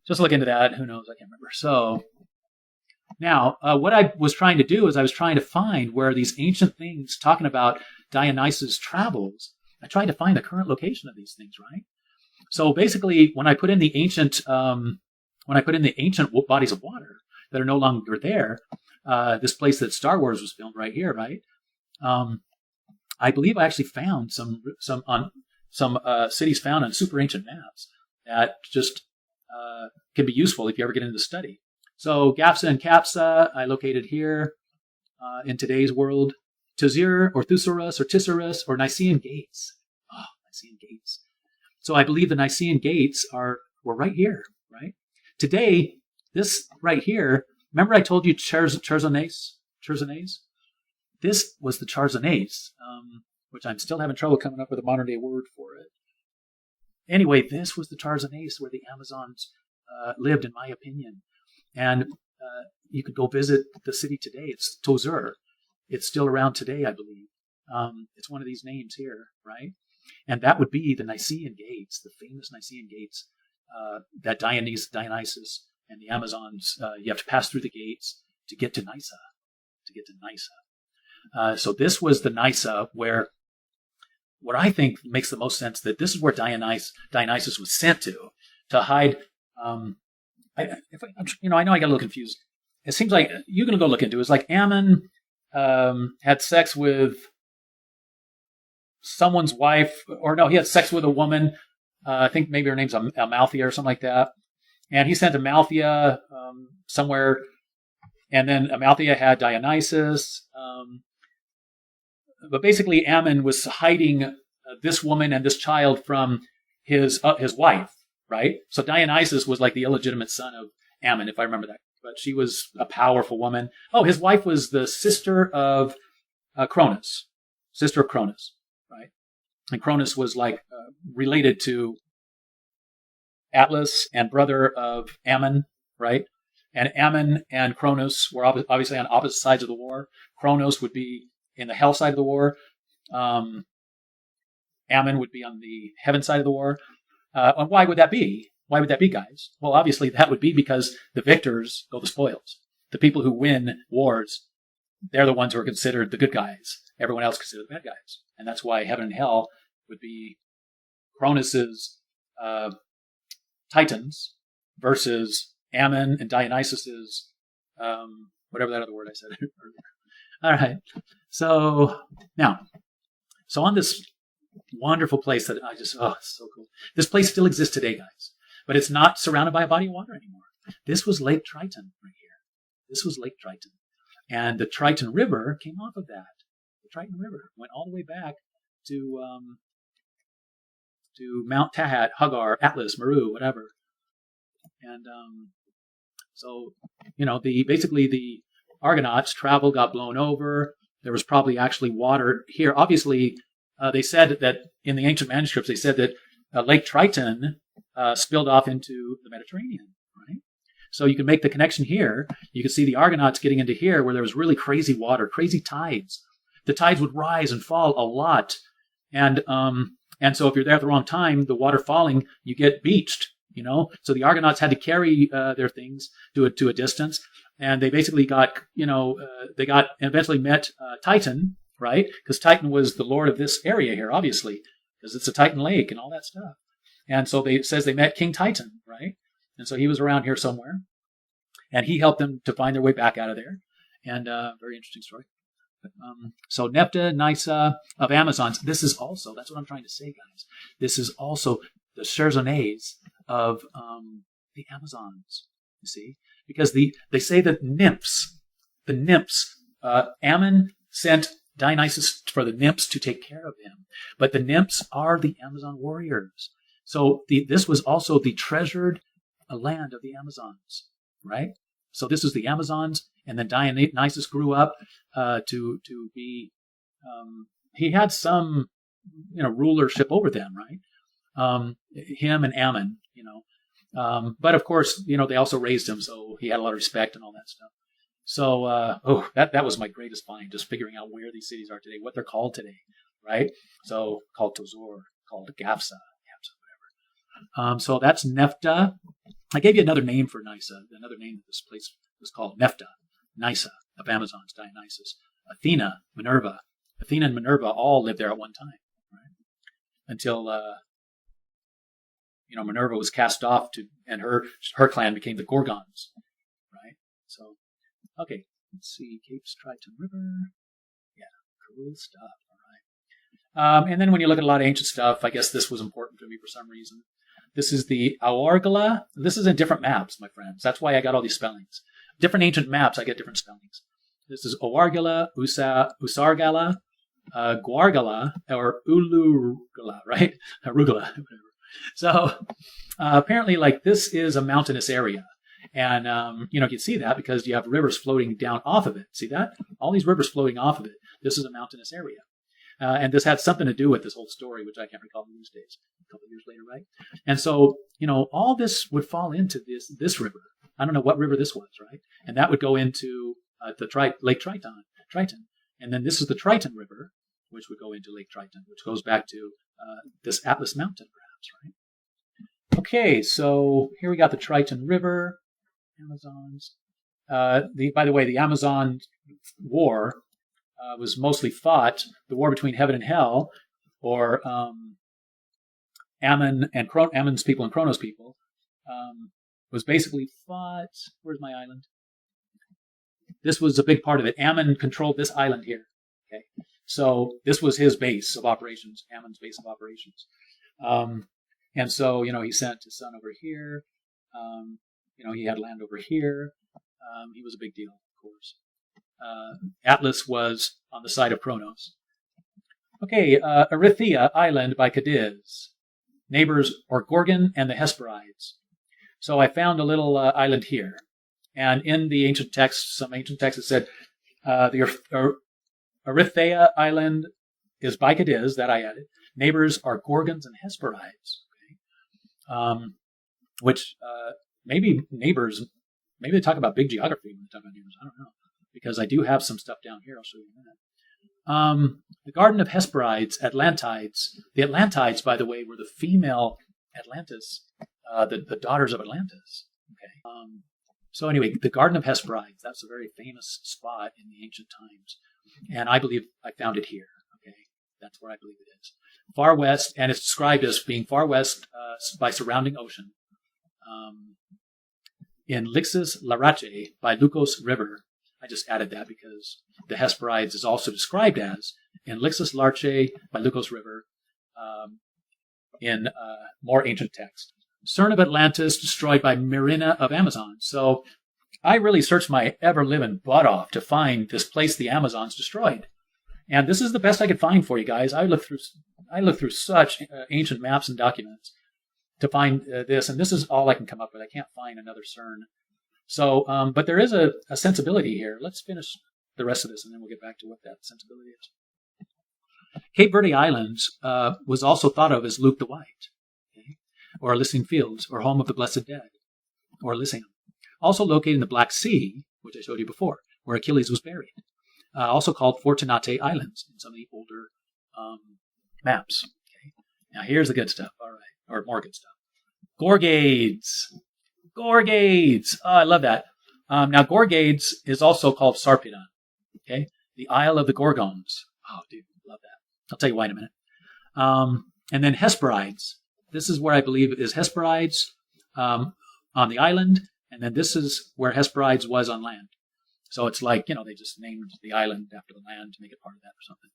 Just look into that. Who knows? I can't remember. So now, what I was trying to do is I was trying to find where these ancient things talking about Dionysus' travels. I tried to find the current location of these things, right? So basically, when I put in the ancient bodies of water that are no longer there, this place that Star Wars was filmed right here, right? I believe I actually found some cities found on super ancient maps that just can be useful if you ever get into the study. So Gapsa and Capsa, I located here in today's world. Tizir or Thusaurus or Tisarus or Nicaean Gates. Oh, Nicaean Gates. So I believe the Nicaean Gates were right here, right? Today, this right here, remember I told you Chersones? This was the Charzonese, which I'm still having trouble coming up with a modern day word for it. Anyway, this was the Charzonese where the Amazons lived, in my opinion. And you could go visit the city today. It's Tozur. It's still around today, I believe. It's one of these names here, right? And that would be the Nicaean Gates, the famous Nicaean Gates that Dionysus and the Amazons, you have to pass through the gates to get to Nysa. So this was the Nysa where, what I think makes the most sense, that this is where Dionysus was sent to hide. I know I got a little confused. It seems like you're going to go look into it. It's like Ammon had sex with someone's wife, or no, he had sex with a woman. I think maybe her name's Amalthea or something like that. And he sent Amalthea somewhere, and then Amalthea had Dionysus. But basically, Ammon was hiding this woman and this child from his wife, right? So Dionysus was like the illegitimate son of Ammon, if I remember that. But she was a powerful woman. Oh, his wife was the sister of Cronus, sister of Cronus, right? And Cronus was like related to Atlas and brother of Ammon, right? And Ammon and Cronus were obviously on opposite sides of the war. Cronus would be in the hell side of the war. Ammon would be on the heaven side of the war. And why would that be? Why would that be, guys? Well, obviously that would be because the victors go the spoils. The people who win wars, they're the ones who are considered the good guys. Everyone else considered the bad guys. And that's why heaven and hell would be Cronus's Titans versus Ammon and Dionysus's, whatever that other word I said earlier. All right. So on this wonderful place that it's so cool. This place still exists today, guys, but it's not surrounded by a body of water anymore. This was Lake Triton right here. This was Lake Triton. And the Triton River came off of that. The Triton River went all the way back to Mount Tahat, Hagar, Atlas, Meru, whatever. And so, basically the Argonauts traveled, got blown over. There was probably actually water here. Obviously, they said that in the ancient manuscripts, they said that Lake Triton spilled off into the Mediterranean, right? So you can make the connection here. You can see the Argonauts getting into here where there was really crazy water, crazy tides. The tides would rise and fall a lot. And so if you're there at the wrong time, the water falling, you get beached, So the Argonauts had to carry their things to a distance. And they basically got, they eventually met Titan, right? Because Titan was the lord of this area here, obviously, because it's a Titan lake and all that stuff. And so it says they met King Titan, right? And so he was around here somewhere. And he helped them to find their way back out of there. And very interesting story. So Nephta, Nysa of Amazons. This is also, that's what I'm trying to say, guys. This is also the Chersonese of the Amazons, you see? Because they say that the nymphs, Ammon sent Dionysus for the nymphs to take care of him. But the nymphs are the Amazon warriors. So this was also the treasured land of the Amazons, right? So this is the Amazons, and then Dionysus grew up to be. He had some, rulership over them, right? Him and Ammon, but of course, they also raised him, so he had a lot of respect and all that stuff. So, that was my greatest find, just figuring out where these cities are today, what they're called today, right? So called Tozor, called Gapsa, whatever. So that's Nephta. I gave you another name for Nysa. Another name of this place was called Nephta, Nysa of Amazons, Dionysus. Athena, Minerva. Athena and Minerva all lived there at one time, right? Until Minerva was cast off and her clan became the Gorgons, right? So, okay, let's see, Capes, Triton River. Yeah, cool stuff. All right. And then when you look at a lot of ancient stuff, I guess this was important to me for some reason. This is the Aorgala. This is in different maps, my friends. That's why I got all these spellings. Different ancient maps, I get different spellings. This is Oargala, Usargala, Guargala, or Ulugala, right? Arugala, whatever. So apparently, this is a mountainous area. And, you can see that because you have rivers floating down off of it. See that? All these rivers floating off of it. This is a mountainous area. And this had something to do with this whole story, which I can't recall in these days, a couple of years later, right? And so, all this would fall into this river. I don't know what river this was, right? And that would go into Lake Triton. And then this is the Triton River, which would go into Lake Triton, which goes back to this Atlas Mountain, perhaps, right? Okay, so here we got the Triton River, Amazons. By the way, the Amazon War was mostly fought, the war between heaven and hell, or Ammon's people and Kronos people, was basically fought. Where's my island? This was a big part of it. Ammon controlled this island here. Okay, so this was his base of operations, Ammon's base of operations. And so, he sent his son over here. He had land over here. He was a big deal, of course. Atlas was on the side of Kronos. Okay, Erythea Island by Cadiz. Neighbors are Gorgon and the Hesperides. So I found a little island here. And in the ancient texts, some ancient texts, it said the Erythea island is Bicadiz, that I added. Neighbors are Gorgons and Hesperides. Okay? Which maybe neighbors, maybe they talk about big geography when they talk about neighbors. I don't know. Because I do have some stuff down here. I'll show you in a minute. The Garden of Hesperides, Atlantides. The Atlantides, by the way, were the female Atlantis, the daughters of Atlantis. Okay. So anyway, the Garden of Hesperides, that's a very famous spot in the ancient times. And I believe I found it here. Okay. That's where I believe it is. Far west, and it's described as being far west by surrounding ocean. In Lixus Larache by Lucos River. I just added that because the Hesperides is also described as in Lixus Larche by Lucos River in more ancient text. Cern of Atlantis destroyed by Myrina of Amazon. So I really searched my ever-living butt off to find this place the Amazons destroyed. And this is the best I could find for you guys. I looked through such ancient maps and documents to find this, and this is all I can come up with. I can't find another CERN. So, but there is a sensibility here. Let's finish the rest of this, and then we'll get back to what that sensibility is. Cape Verde Islands was also thought of as Luke the White, okay? Or Elysian Fields, or home of the blessed dead, or Elysium. Also located in the Black Sea, which I showed you before, where Achilles was buried. Also called Fortunate Islands in some of the older maps. Okay? Now here's the good stuff, all right, or more good stuff. Gorgades. Gorgades. Oh, I love that. Now, Gorgades is also called Sarpedon. Okay? The Isle of the Gorgons. Oh, dude, love that. I'll tell you why in a minute. And then Hesperides. This is where I believe it is Hesperides on the island. And then this is where Hesperides was on land. So it's like, they just named the island after the land to make it part of that or something.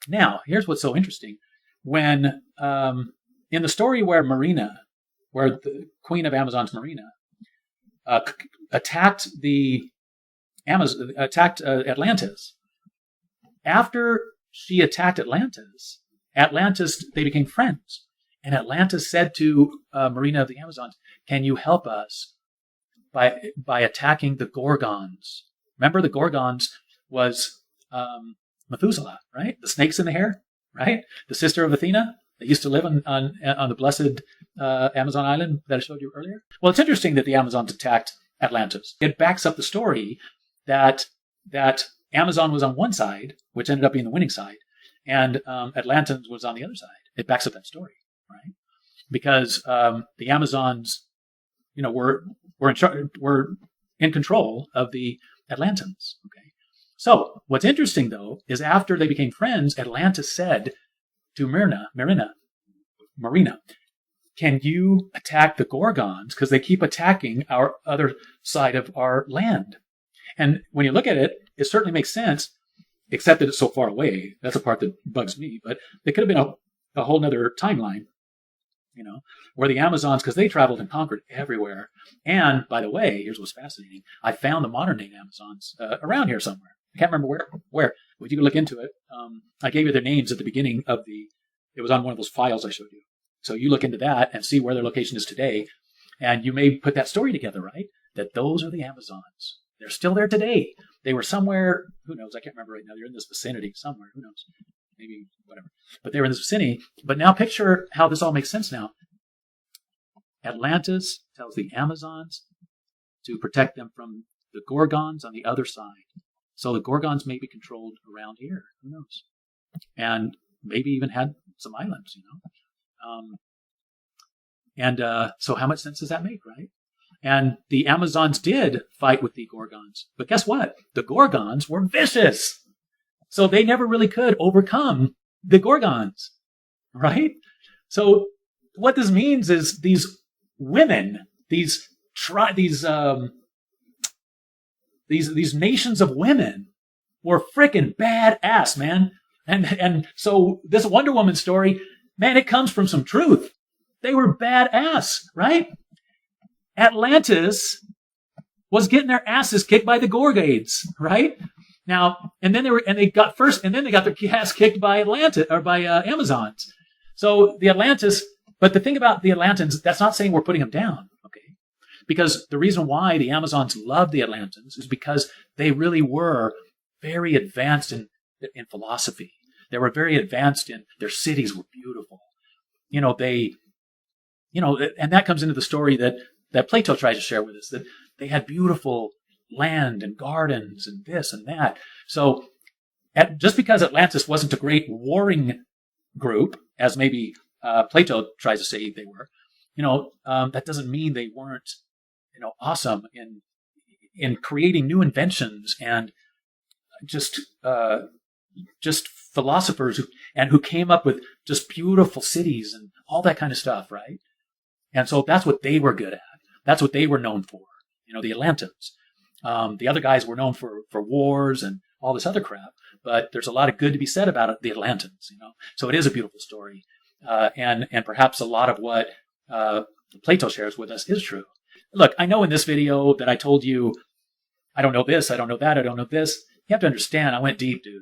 Now, here's what's so interesting. When, in the story where the Queen of Amazons, Myrina, attacked Atlantis. After she attacked Atlantis, they became friends. And Atlantis said to Myrina of the Amazons, "Can you help us by attacking the Gorgons?" Remember, the Gorgons was Methuselah, right? The snakes in the hair, right? The sister of Athena. They used to live on the blessed Amazon island that I showed you earlier. Well, it's interesting that the Amazons attacked Atlantis. It backs up the story that Amazon was on one side, which ended up being the winning side, and Atlantis was on the other side. It backs up that story, right? Because the Amazons, were in control of the Atlanteans. Okay. So what's interesting though is after they became friends, Atlantis said to Myrina, "Can you attack the Gorgons? Because they keep attacking our other side of our land." And when you look at it, it certainly makes sense, except that it's so far away. That's the part that bugs me. But it could have been a whole other timeline, where the Amazons, because they traveled and conquered everywhere. And by the way, here's what's fascinating. I found the modern day Amazons around here somewhere. I can't remember where. But you can look into it. I gave you their names at the beginning of it was on one of those files I showed you. So you look into that and see where their location is today. And you may put that story together, right? That those are the Amazons. They're still there today. They were somewhere, who knows? I can't remember right now. They're in this vicinity somewhere. Who knows? Maybe whatever. But they were in this vicinity. But now picture how this all makes sense now. Atlantis tells the Amazons to protect them from the Gorgons on the other side. So the Gorgons may be controlled around here. Who knows? And maybe even had some islands, So how much sense does that make, right? And the Amazons did fight with the Gorgons. But guess what? The Gorgons were vicious. So they never really could overcome the Gorgons, right? So what this means is these women, these nations of women were freaking badass, man. And so this Wonder Woman story, man, it comes from some truth. They were badass, right? Atlantis was getting their asses kicked by the Gorgades, right? Now, and then they got their ass kicked by Amazons. So the Atlantis But the thing about the Atlanteans, that's not saying we're putting them down, okay? Because the reason why the Amazons loved the Atlanteans is because they really were very advanced in philosophy. They were very advanced in their cities were beautiful. And that comes into the story that Plato tries to share with us, that they had beautiful land and gardens and this and that. So just because Atlantis wasn't a great warring group, as maybe Plato tries to say they were, that doesn't mean they weren't, awesome in creating new inventions and just philosophers who came up with just beautiful cities and all that kind of stuff, right? And so that's what they were good at. That's what they were known for, the Atlanteans. The other guys were known for wars and all this other crap, but there's a lot of good to be said about the Atlanteans, So it is a beautiful story, and perhaps a lot of what Plato shares with us is true. Look, I know in this video that I told you, I don't know this, I don't know that, I don't know this. You have to understand, I went deep, dude.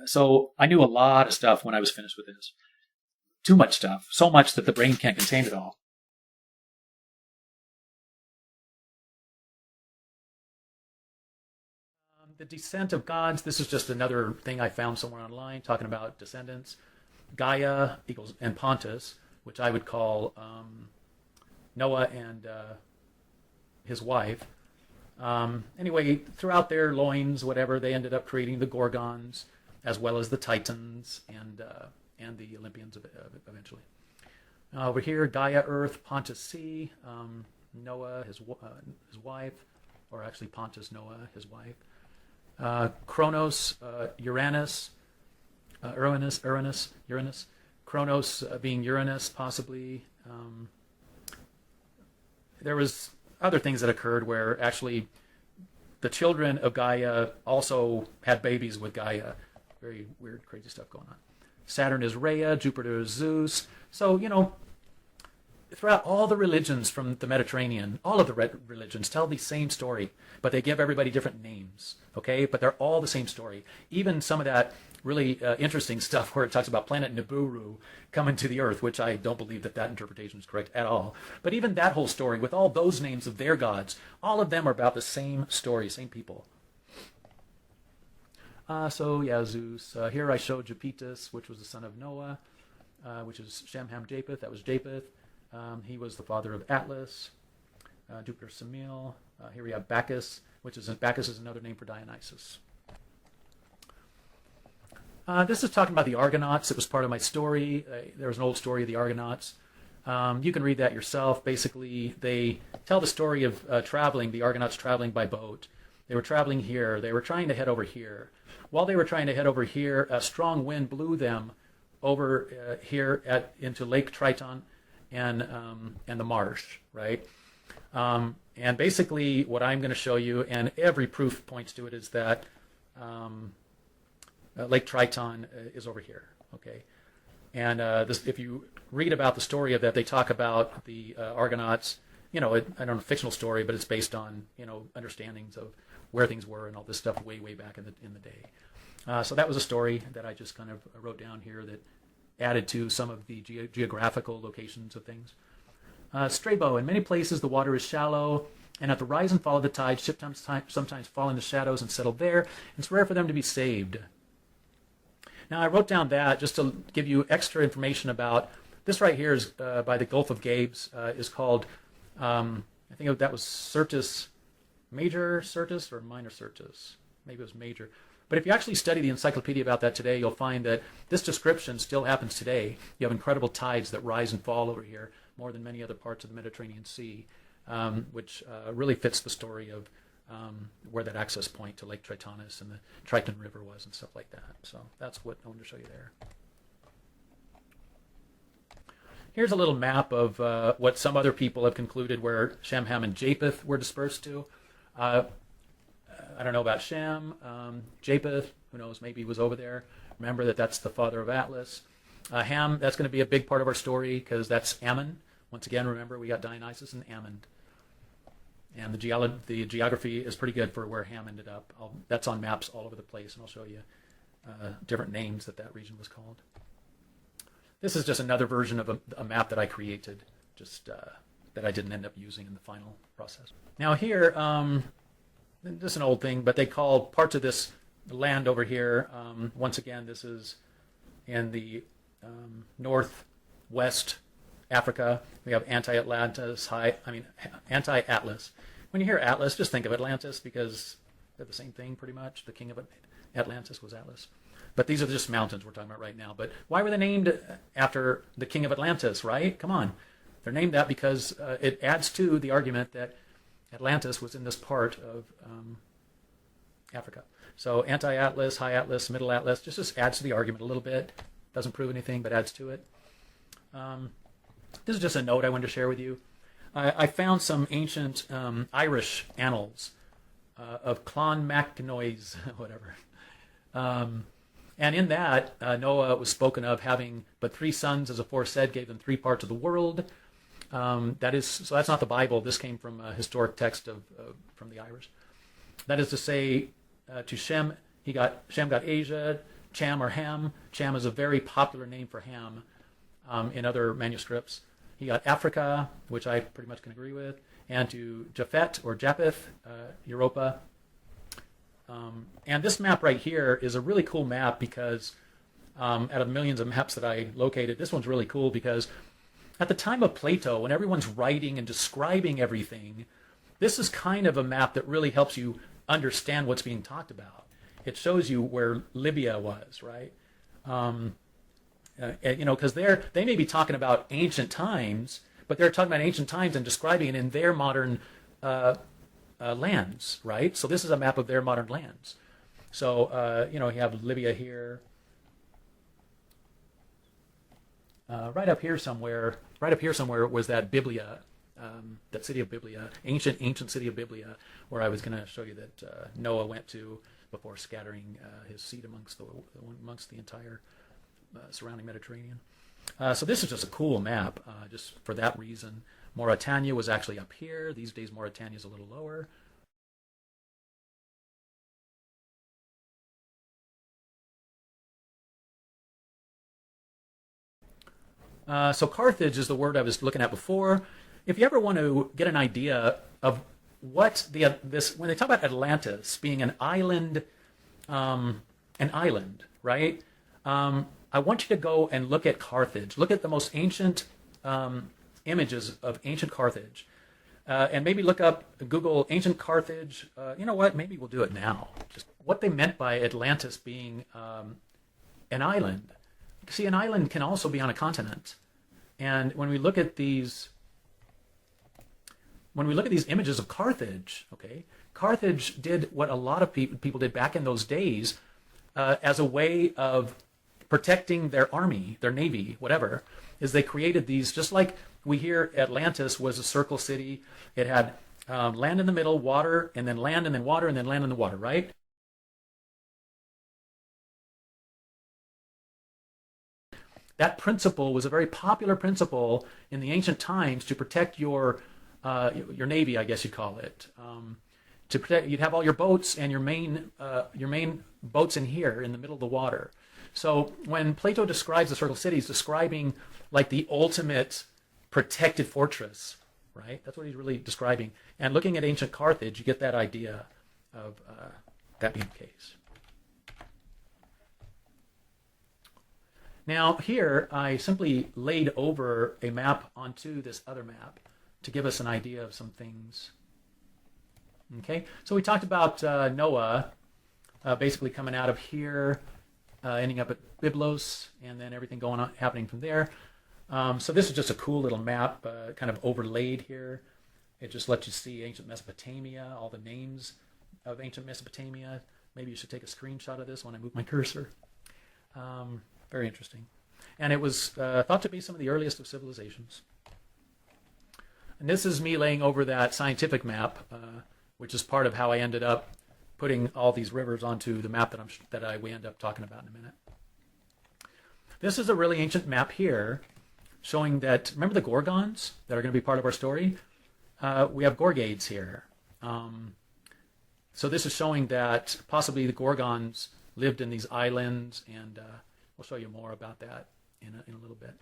So I knew a lot of stuff when I was finished with this. Too much stuff, so much that the brain can't contain it all. The descent of gods, this is just another thing I found somewhere online talking about descendants. Gaia equals and Pontus, which I would call Noah and his wife. Anyway, throughout their loins, whatever, they ended up creating the Gorgons, as well as the Titans and the Olympians eventually. Over here, Gaia, Earth, Pontus, Sea, Noah, his wife, or actually Pontus, Noah, his wife. Kronos, Uranus, Uranus, Kronos being Uranus, possibly. There was other things that occurred where actually the children of Gaia also had babies with Gaia. Very weird, crazy stuff going on. Saturn is Rhea, Jupiter is Zeus. So, throughout all the religions from the Mediterranean, all of the religions tell the same story, but they give everybody different names, okay? But they're all the same story. Even some of that really interesting stuff where it talks about planet Nibiru coming to the Earth, which I don't believe that interpretation is correct at all. But even that whole story, with all those names of their gods, all of them are about the same story, same people. Zeus. Here I showed Japetus, which was the son of Noah, which is Shem, Ham, Japheth. That was Japheth. He was the father of Atlas, Jupiter, Semele. Here we have Bacchus, Bacchus is another name for Dionysus. This is talking about the Argonauts. It was part of my story. There was an old story of the Argonauts. You can read that yourself. Basically, they tell the story of traveling, the Argonauts traveling by boat. They were traveling here. They were trying to head over here. While they were trying to head over here, a strong wind blew them over here into Lake Triton and the marsh, right? And basically what I'm going to show you, and every proof points to it, is that Lake Triton is over here, okay? And if you read about the story of that, they talk about the Argonauts, I don't know, fictional story, but it's based on, understandings of where things were and all this stuff way back in the day. So that was a story that I just kind of wrote down here that added to some of the geographical locations of things. Strabo, in many places the water is shallow, and at the rise and fall of the tide, ships sometimes fall in the shadows and settle there. It's rare for them to be saved. Now I wrote down that just to give you extra information about this right here is by the Gulf of Gabes, is called, I think that was Syrtis, Major Syrtis or Minor Syrtis. Maybe it was Major. But if you actually study the encyclopedia about that today, you'll find that this description still happens today. You have incredible tides that rise and fall over here, more than many other parts of the Mediterranean Sea, which really fits the story of where that access point to Lake Tritonus and the Triton River was and stuff like that. So that's what I wanted to show you there. Here's a little map of what some other people have concluded where Shem, Ham, and Japheth were dispersed to. I don't know about Shem. Japheth, who knows, maybe he was over there. Remember that's the father of Atlas. Ham, that's going to be a big part of our story because that's Ammon. Once again, remember, we got Dionysus and Ammon. And the geography is pretty good for where Ham ended up. That's on maps all over the place, and I'll show you different names that region was called. This is just another version of a map that I created, just that I didn't end up using in the final process. Now here, this is an old thing, but they call parts of this land over here, once again, this is in the northwest Africa. We have anti-Atlantis, anti-Atlas. When you hear Atlas, just think of Atlantis because they're the same thing pretty much. The king of Atlantis was Atlas. But these are just mountains we're talking about right now. But why were they named after the king of Atlantis, right? Come on. They're named that because it adds to the argument that Atlantis was in this part of Africa. So anti-Atlas, high Atlas, middle Atlas, just adds to the argument a little bit. Doesn't prove anything, but adds to it. This is just a note I wanted to share with you. I found some ancient Irish annals of Clonmacnoise, whatever. And in that, Noah was spoken of having but 3 sons, as aforesaid, gave them 3 parts of the world. So that's not the Bible. This came from a historic text from the Irish. That is to say, to Shem, Shem got Asia, Cham or Ham. Cham is a very popular name for Ham in other manuscripts. He got Africa, which I pretty much can agree with, and to Japhet or Japheth, Europa. And this map right here is a really cool map because out of millions of maps that I located, this one's really cool because at the time of Plato, when everyone's writing and describing everything, this is kind of a map that really helps you understand what's being talked about. It shows you where Libya was, right? Because they may be talking about ancient times, but they're talking about ancient times and describing it in their modern lands, right? So this is a map of their modern lands. So, you have Libya here. Right up here somewhere was that Biblia, that city of Biblia, ancient city of Biblia, where I was going to show you that Noah went to before scattering his seed amongst the entire surrounding Mediterranean. So this is just a cool map, just for that reason. Mauritania was actually up here. These days Mauritania is a little lower. So Carthage is the word I was looking at before. If you ever want to get an idea of what when they talk about Atlantis being an island, right? I want you to go and look at Carthage. Look at the most ancient images of ancient Carthage, and maybe look up, Google ancient Carthage. You know what? Maybe we'll do it now. Just what they meant by Atlantis being an island. See, an island can also be on a continent. And when we look at these images of Carthage, okay, Carthage did what a lot of people did back in those days as a way of protecting their army, their navy, whatever, is they created these, just like we hear Atlantis was a circle city. It had land in the middle, water, and then land, and then water, and then land and the water, right? That principle was a very popular principle in the ancient times to protect your navy, I guess you'd call it. To protect, you'd have all your boats and your main boats in here in the middle of the water. So when Plato describes the circle city, he's describing like the ultimate protected fortress, right? That's what he's really describing. And looking at ancient Carthage, you get that idea of that being the case. Now here, I simply laid over a map onto this other map to give us an idea of some things. Okay, so we talked about Noah basically coming out of here, ending up at Byblos, and then everything going on, happening from there. So this is just a cool little map, kind of overlaid here. It just lets you see ancient Mesopotamia, all the names of ancient Mesopotamia. Maybe you should take a screenshot of this when I move my cursor. Very interesting. And it was thought to be some of the earliest of civilizations. And this is me laying over that scientific map, which is part of how I ended up putting all these rivers onto the map that we end up talking about in a minute. This is a really ancient map here showing that, remember the Gorgons that are going to be part of our story? We have Gorgades here. So this is showing that possibly the Gorgons lived in these islands, and we'll show you more about that in a little bit.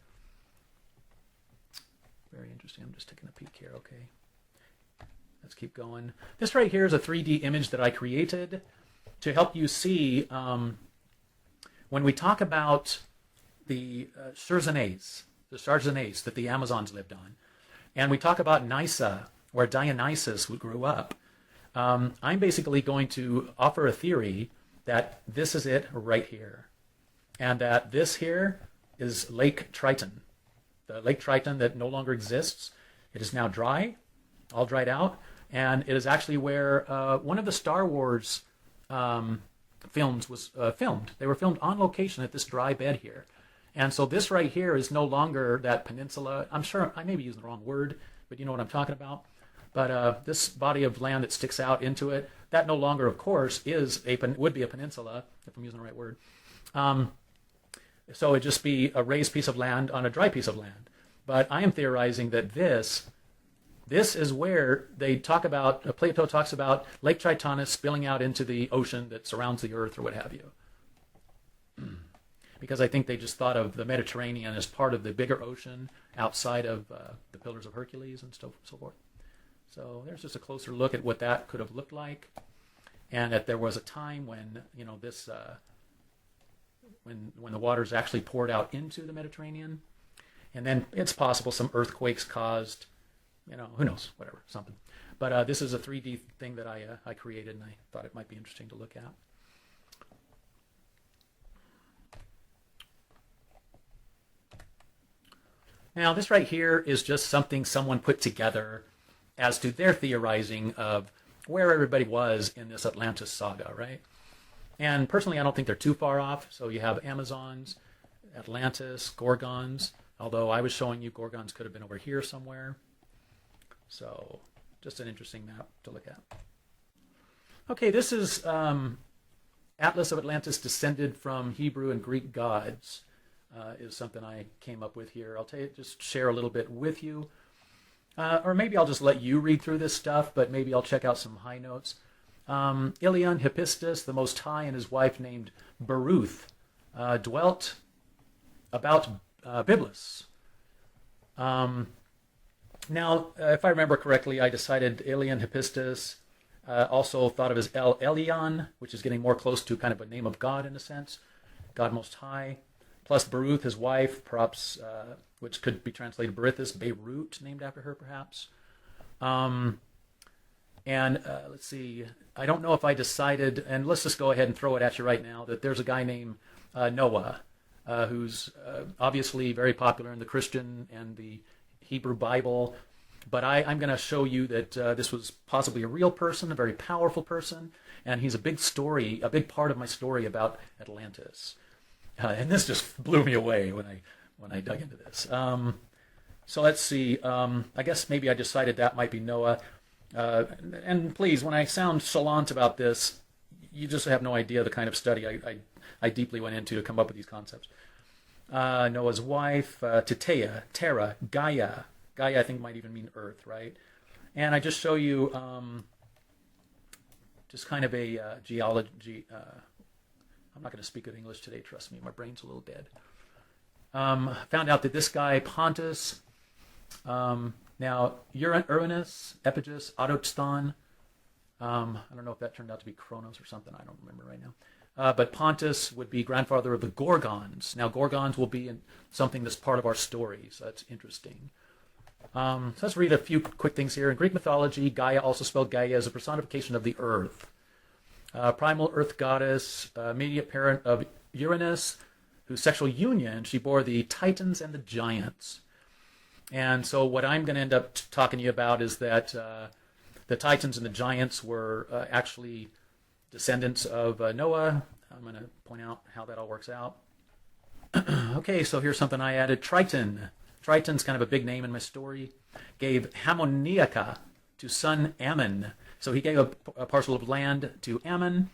Very interesting. I'm just taking a peek here. Okay. Let's keep going. This right here is a 3D image that I created to help you see when we talk about the Chersonese, that the Amazons lived on, and we talk about Nysa, where Dionysus grew up. I'm basically going to offer a theory that this is it right here, and that this here is Lake Triton, the Lake Triton that no longer exists. It is now dry, all dried out, and it is actually where one of the Star Wars films was filmed. They were filmed on location at this dry bed here. And so this right here is no longer that peninsula. I'm sure I may be using the wrong word, but you know what I'm talking about. But this body of land that sticks out into it, that no longer, of course, would be a peninsula, if I'm using the right word. So it'd just be a raised piece of land on a dry piece of land. But I am theorizing that this is where they talk about, Plato talks about Lake Tritonus spilling out into the ocean that surrounds the earth or what have you. Because I think they just thought of the Mediterranean as part of the bigger ocean outside of the Pillars of Hercules and so forth. So there's just a closer look at what that could have looked like, and that there was a time when this when the waters actually poured out into the Mediterranean, and then it's possible some earthquakes caused, who knows, whatever, something. But this is a 3D thing that I created, and I thought it might be interesting to look at. Now, this right here is just something someone put together as to their theorizing of where everybody was in this Atlantis saga, right? And personally, I don't think they're too far off. So you have Amazons, Atlantis, Gorgons, although I was showing you Gorgons could have been over here somewhere. So just an interesting map to look at. Okay, this is Atlas of Atlantis descended from Hebrew and Greek gods. Is something I came up with here. I'll just share a little bit with you. Or maybe I'll just let you read through this stuff, but maybe I'll check out some high notes. Ilion Hippistus, the Most High, and his wife named Beruth dwelt about Byblos. Now, if I remember correctly, I decided Ilion Hippistus, also thought of as El Elyon, which is getting more close to kind of a name of God in a sense, God Most High. Plus Beruth, his wife, perhaps, which could be translated Berithus, Beirut, named after her, perhaps. Let's see, I don't know if I decided, and let's just go ahead and throw it at you right now, that there's a guy named Noah, who's obviously very popular in the Christian and the Hebrew Bible. But I'm going to show you that this was possibly a real person, a very powerful person, and he's a big part of my story about Atlantis. And this just blew me away when I dug into this. So let's see. I guess maybe I decided that might be Noah. And please, when I sound chalant about this, you just have no idea the kind of study I deeply went into to come up with these concepts. Noah's wife, Titea, Terra, Gaia. Gaia, I think, might even mean Earth, right? And I just show you just kind of a geology. I'm not going to speak good English today, trust me. My brain's a little dead. Found out that this guy, Pontus, now Uranus, Epigus, Autoston, I don't know if that turned out to be Kronos or something. I don't remember right now. But Pontus would be grandfather of the Gorgons. Now, Gorgons will be in something that's part of our story, so that's interesting. So let's read a few quick things here. In Greek mythology, Gaia, also spelled Gaia, is a personification of the earth. Primal earth goddess, immediate parent of Uranus, whose sexual union she bore the Titans and the Giants. And so what I'm going to end up talking to you about is that the Titans and the Giants were actually descendants of Noah. I'm going to point out how that all works out. Okay, so here's something I added. Triton. Triton's kind of a big name in my story. Gave Hammoniaca to son Ammon. So he gave a parcel of land to Ammon,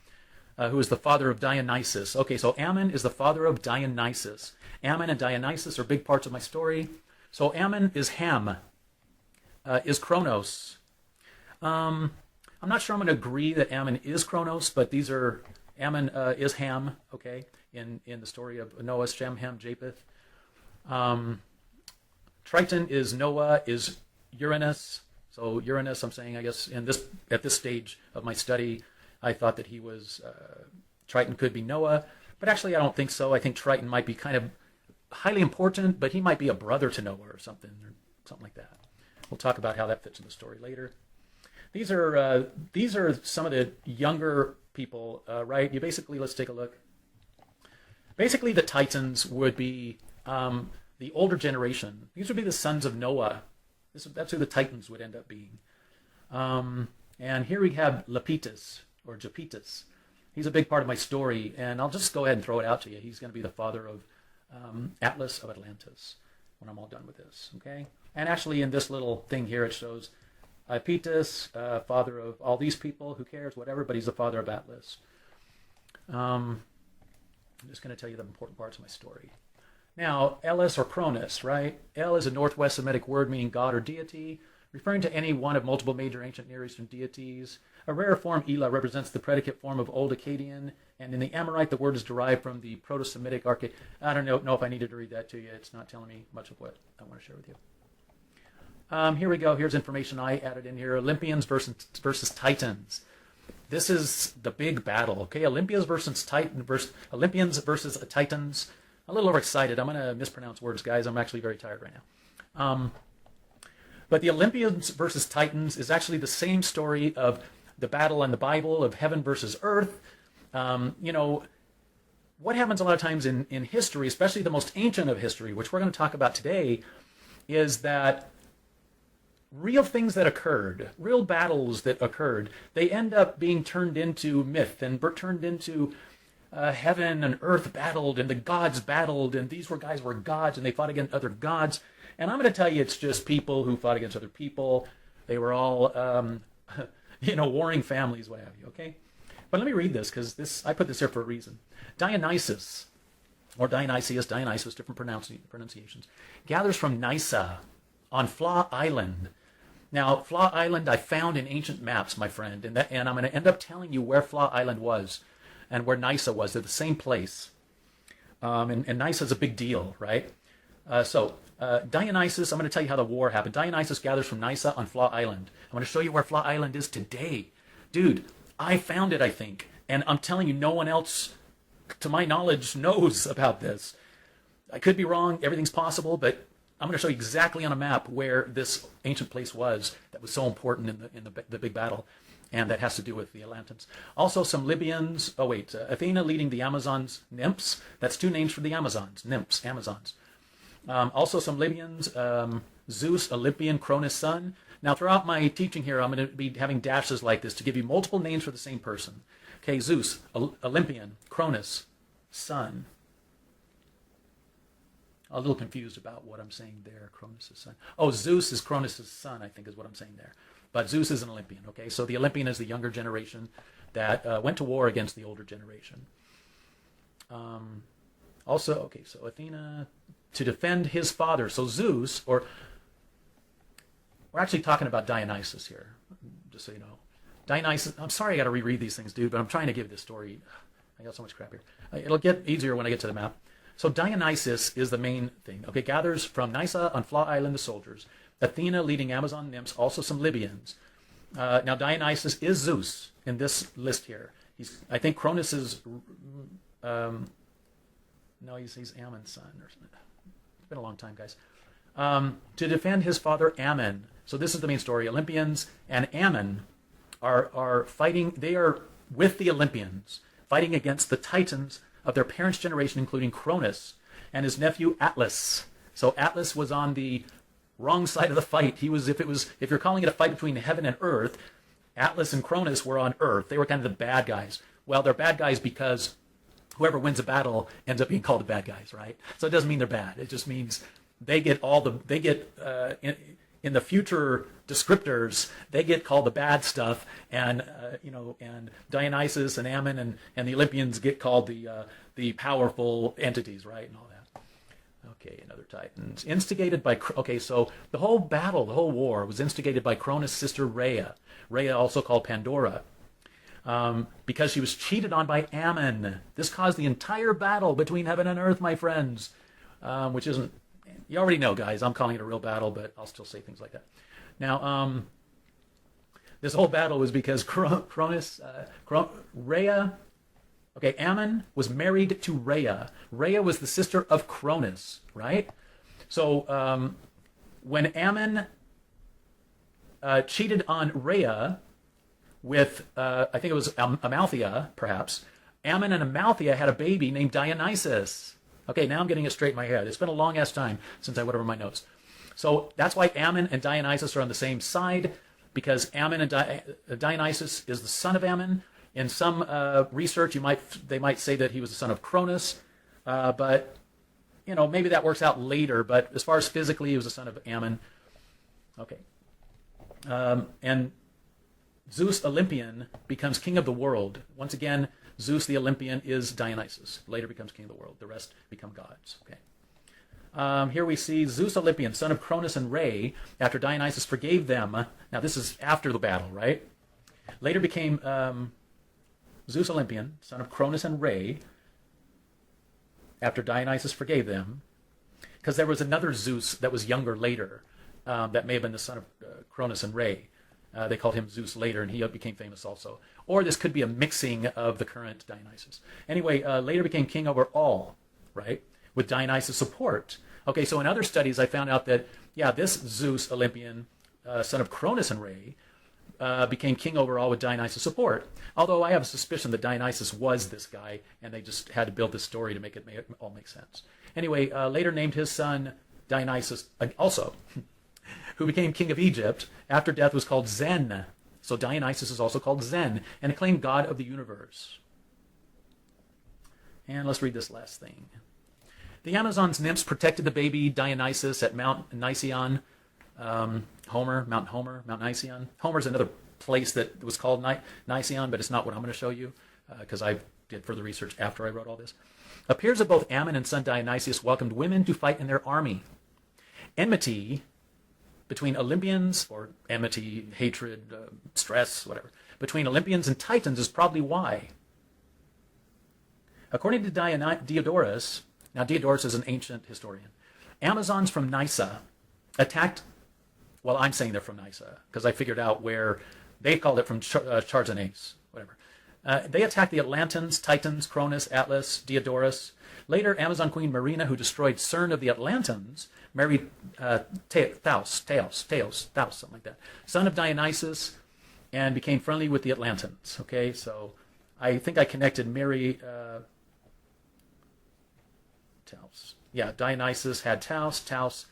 who is the father of Dionysus. Okay, so Ammon is the father of Dionysus. Ammon and Dionysus are big parts of my story. So Ammon is Ham, is Kronos. I'm not sure I'm going to agree that Ammon is Kronos, but Ammon is Ham, okay, in the story of Noah, Shem, Ham, Japheth. Triton is Noah, is Uranus. So Uranus, I'm saying, I guess, at this stage of my study, I thought that he was, Triton could be Noah, but actually I don't think so. I think Triton might be kind of highly important, but he might be a brother to Noah or something like that. We'll talk about how that fits in the story later. These are some of the younger people, right? Let's take a look. Basically, the Titans would be the older generation. These would be the sons of Noah. That's who the Titans would end up being. And here we have Lapetus, or Japetus. He's a big part of my story, and I'll just go ahead and throw it out to you. He's going to be the father of Atlas of Atlantis when I'm all done with this, okay? And actually, in this little thing here, it shows Iapetus, father of all these people. Who cares? Whatever, but he's the father of Atlas. I'm just going to tell you the important parts of my story. Now, Elis or Cronus, right? El is a Northwest Semitic word meaning god or deity, referring to any one of multiple major ancient Near Eastern deities. A rare form, Ela, represents the predicate form of Old Akkadian, and in the Amorite, the word is derived from the Proto-Semitic Archaic. I don't know if I needed to read that to you. It's not telling me much of what I want to share with you. Here we go. Here's information I added in here. Olympians versus Titans. This is the big battle, okay? Olympians versus Titans. A little overexcited. I'm going to mispronounce words, guys. I'm actually very tired right now. But the Olympians versus Titans is actually the same story of the battle in the Bible of heaven versus earth. What happens a lot of times in history, especially the most ancient of history, which we're going to talk about today, is that real things that occurred, real battles that occurred, they end up being turned into myth and turned into heaven and earth battled and the gods battled, and these guys were gods and they fought against other gods. And I'm going to tell you it's just people who fought against other people. They were all, warring families, what have you, okay? But let me read this because I put this here for a reason. Dionysus, or Dionysius, different pronunciations, gathers from Nysa on Flaw Island. Now, Flaw Island I found in ancient maps, my friend, and I'm going to end up telling you where Flaw Island was and where Nysa was. They're the same place. And Nysa is a big deal, right? Dionysus, I'm going to tell you how the war happened. Dionysus gathers from Nysa on Flaw Island. I'm going to show you where Flaw Island is today. Dude, I found it, I think. And I'm telling you, no one else, to my knowledge, knows about this. I could be wrong. Everything's possible, but I'm going to show you exactly on a map where this ancient place was that was so important in the big battle, and that has to do with the Atlantis. Also, some Libyans. Athena leading the Amazons, nymphs. That's two names for the Amazons, nymphs, Amazons. Also, some Libyans, Zeus, Olympian, Cronus' son. Now, throughout my teaching here, I'm going to be having dashes like this to give you multiple names for the same person. Okay, Zeus, Olympian, Cronus, son. A little confused about what I'm saying there, Cronus' son. Oh, Zeus is Cronus' son, I think is what I'm saying there. But Zeus is an Olympian, okay? So the Olympian is the younger generation that went to war against the older generation. So Athena, to defend his father. So Zeus, or we're actually talking about Dionysus here, just so you know. Dionysus, I'm sorry I got to reread these things, dude, but I'm trying to give this story. I got so much crap here. It'll get easier when I get to the map. So Dionysus is the main thing. Okay, gathers from Nysa on Flaw Island the soldiers. Athena leading Amazon nymphs, also some Libyans. Now Dionysus is Zeus in this list here. I think Cronus is, he's Ammon's son or something. It's been a long time, guys. To defend his father Ammon. So this is the main story. Olympians and Ammon are fighting. They are with the Olympians, fighting against the Titans of their parents' generation, including Cronus and his nephew Atlas. So Atlas was on the wrong side of the fight. He was, if you're calling it a fight between heaven and earth, Atlas and Cronus were on earth. They were kind of the bad guys. Well, they're bad guys because whoever wins a battle ends up being called the bad guys, right? So it doesn't mean they're bad. It just means in the future descriptors, they get called the bad stuff, and Dionysus and Ammon and the Olympians get called the powerful entities, right, and all that. Okay, another Titans. So the whole battle, the whole war was instigated by Cronus' sister Rhea. Rhea, also called Pandora, because she was cheated on by Ammon. This caused the entire battle between heaven and earth, my friends, which isn't You already know, guys, I'm calling it a real battle, but I'll still say things like that. Now, this whole battle was because Rhea, okay, Ammon was married to Rhea. Rhea was the sister of Cronus, right? So when Ammon cheated on Rhea with, I think it was Amalthea, perhaps, Ammon and Amalthea had a baby named Dionysus. Okay, now I'm getting it straight in my head. It's been a long-ass time since I went over my notes. So that's why Ammon and Dionysus are on the same side, because Ammon and Dionysus is the son of Ammon. In some research, they might say that he was the son of Cronus, but maybe that works out later. But as far as physically, he was the son of Ammon. Okay, and Zeus Olympian becomes king of the world. Once again, Zeus the Olympian is Dionysus. Later becomes king of the world. The rest become gods. Okay. Here we see Zeus Olympian, son of Cronus and Rhea, after Dionysus forgave them. Now this is after the battle, right? Later became Zeus Olympian, son of Cronus and Rhea, after Dionysus forgave them. Because there was another Zeus that was younger later, that may have been the son of Cronus and Rhea. They called him Zeus later, and he became famous also. Or this could be a mixing of the current Dionysus. Anyway, later became king over all, right? With Dionysus' support. Okay, so in other studies, I found out that, yeah, this Zeus Olympian, son of Cronus and Rhea, became king over all with Dionysus' support. Although I have a suspicion that Dionysus was this guy, and they just had to build this story to make it all make sense. Anyway, later named his son Dionysus also, who became king of Egypt. After death was called Zen. So Dionysus is also called Zen, and acclaimed god of the universe. And let's read this last thing. The Amazons' nymphs protected the baby Dionysus at Mount Nicyon. Mount Nicyon. Homer's another place that was called Nicyon, but it's not what I'm going to show you, because I did further research after I wrote all this. Appears that both Ammon and son Dionysius welcomed women to fight in their army. Enmity between Olympians, or enmity, hatred, stress, whatever, between Olympians and Titans is probably why. According to Diodorus, now Diodorus is an ancient historian, Amazons from Nysa attacked, well, I'm saying they're from Nysa, because I figured out where they called it from Charzanes, whatever. They attacked the Atlantans, Titans, Cronus, Atlas, Diodorus. Later, Amazon queen Marina, who destroyed Cern of the Atlantans, married Thaus, something like that, son of Dionysus, and became friendly with the Atlantans. Okay, so I think I connected Taus. Yeah, Dionysus had Taus. Taus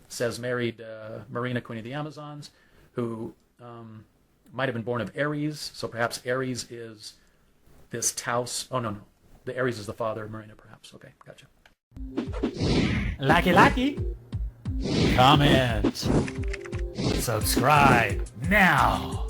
says married Marina, queen of the Amazons, who might have been born of Ares. So perhaps Ares is this Taus. Oh, no. The Ares is the father of Marina, perhaps. Okay, gotcha. Lucky. Comment. Subscribe now.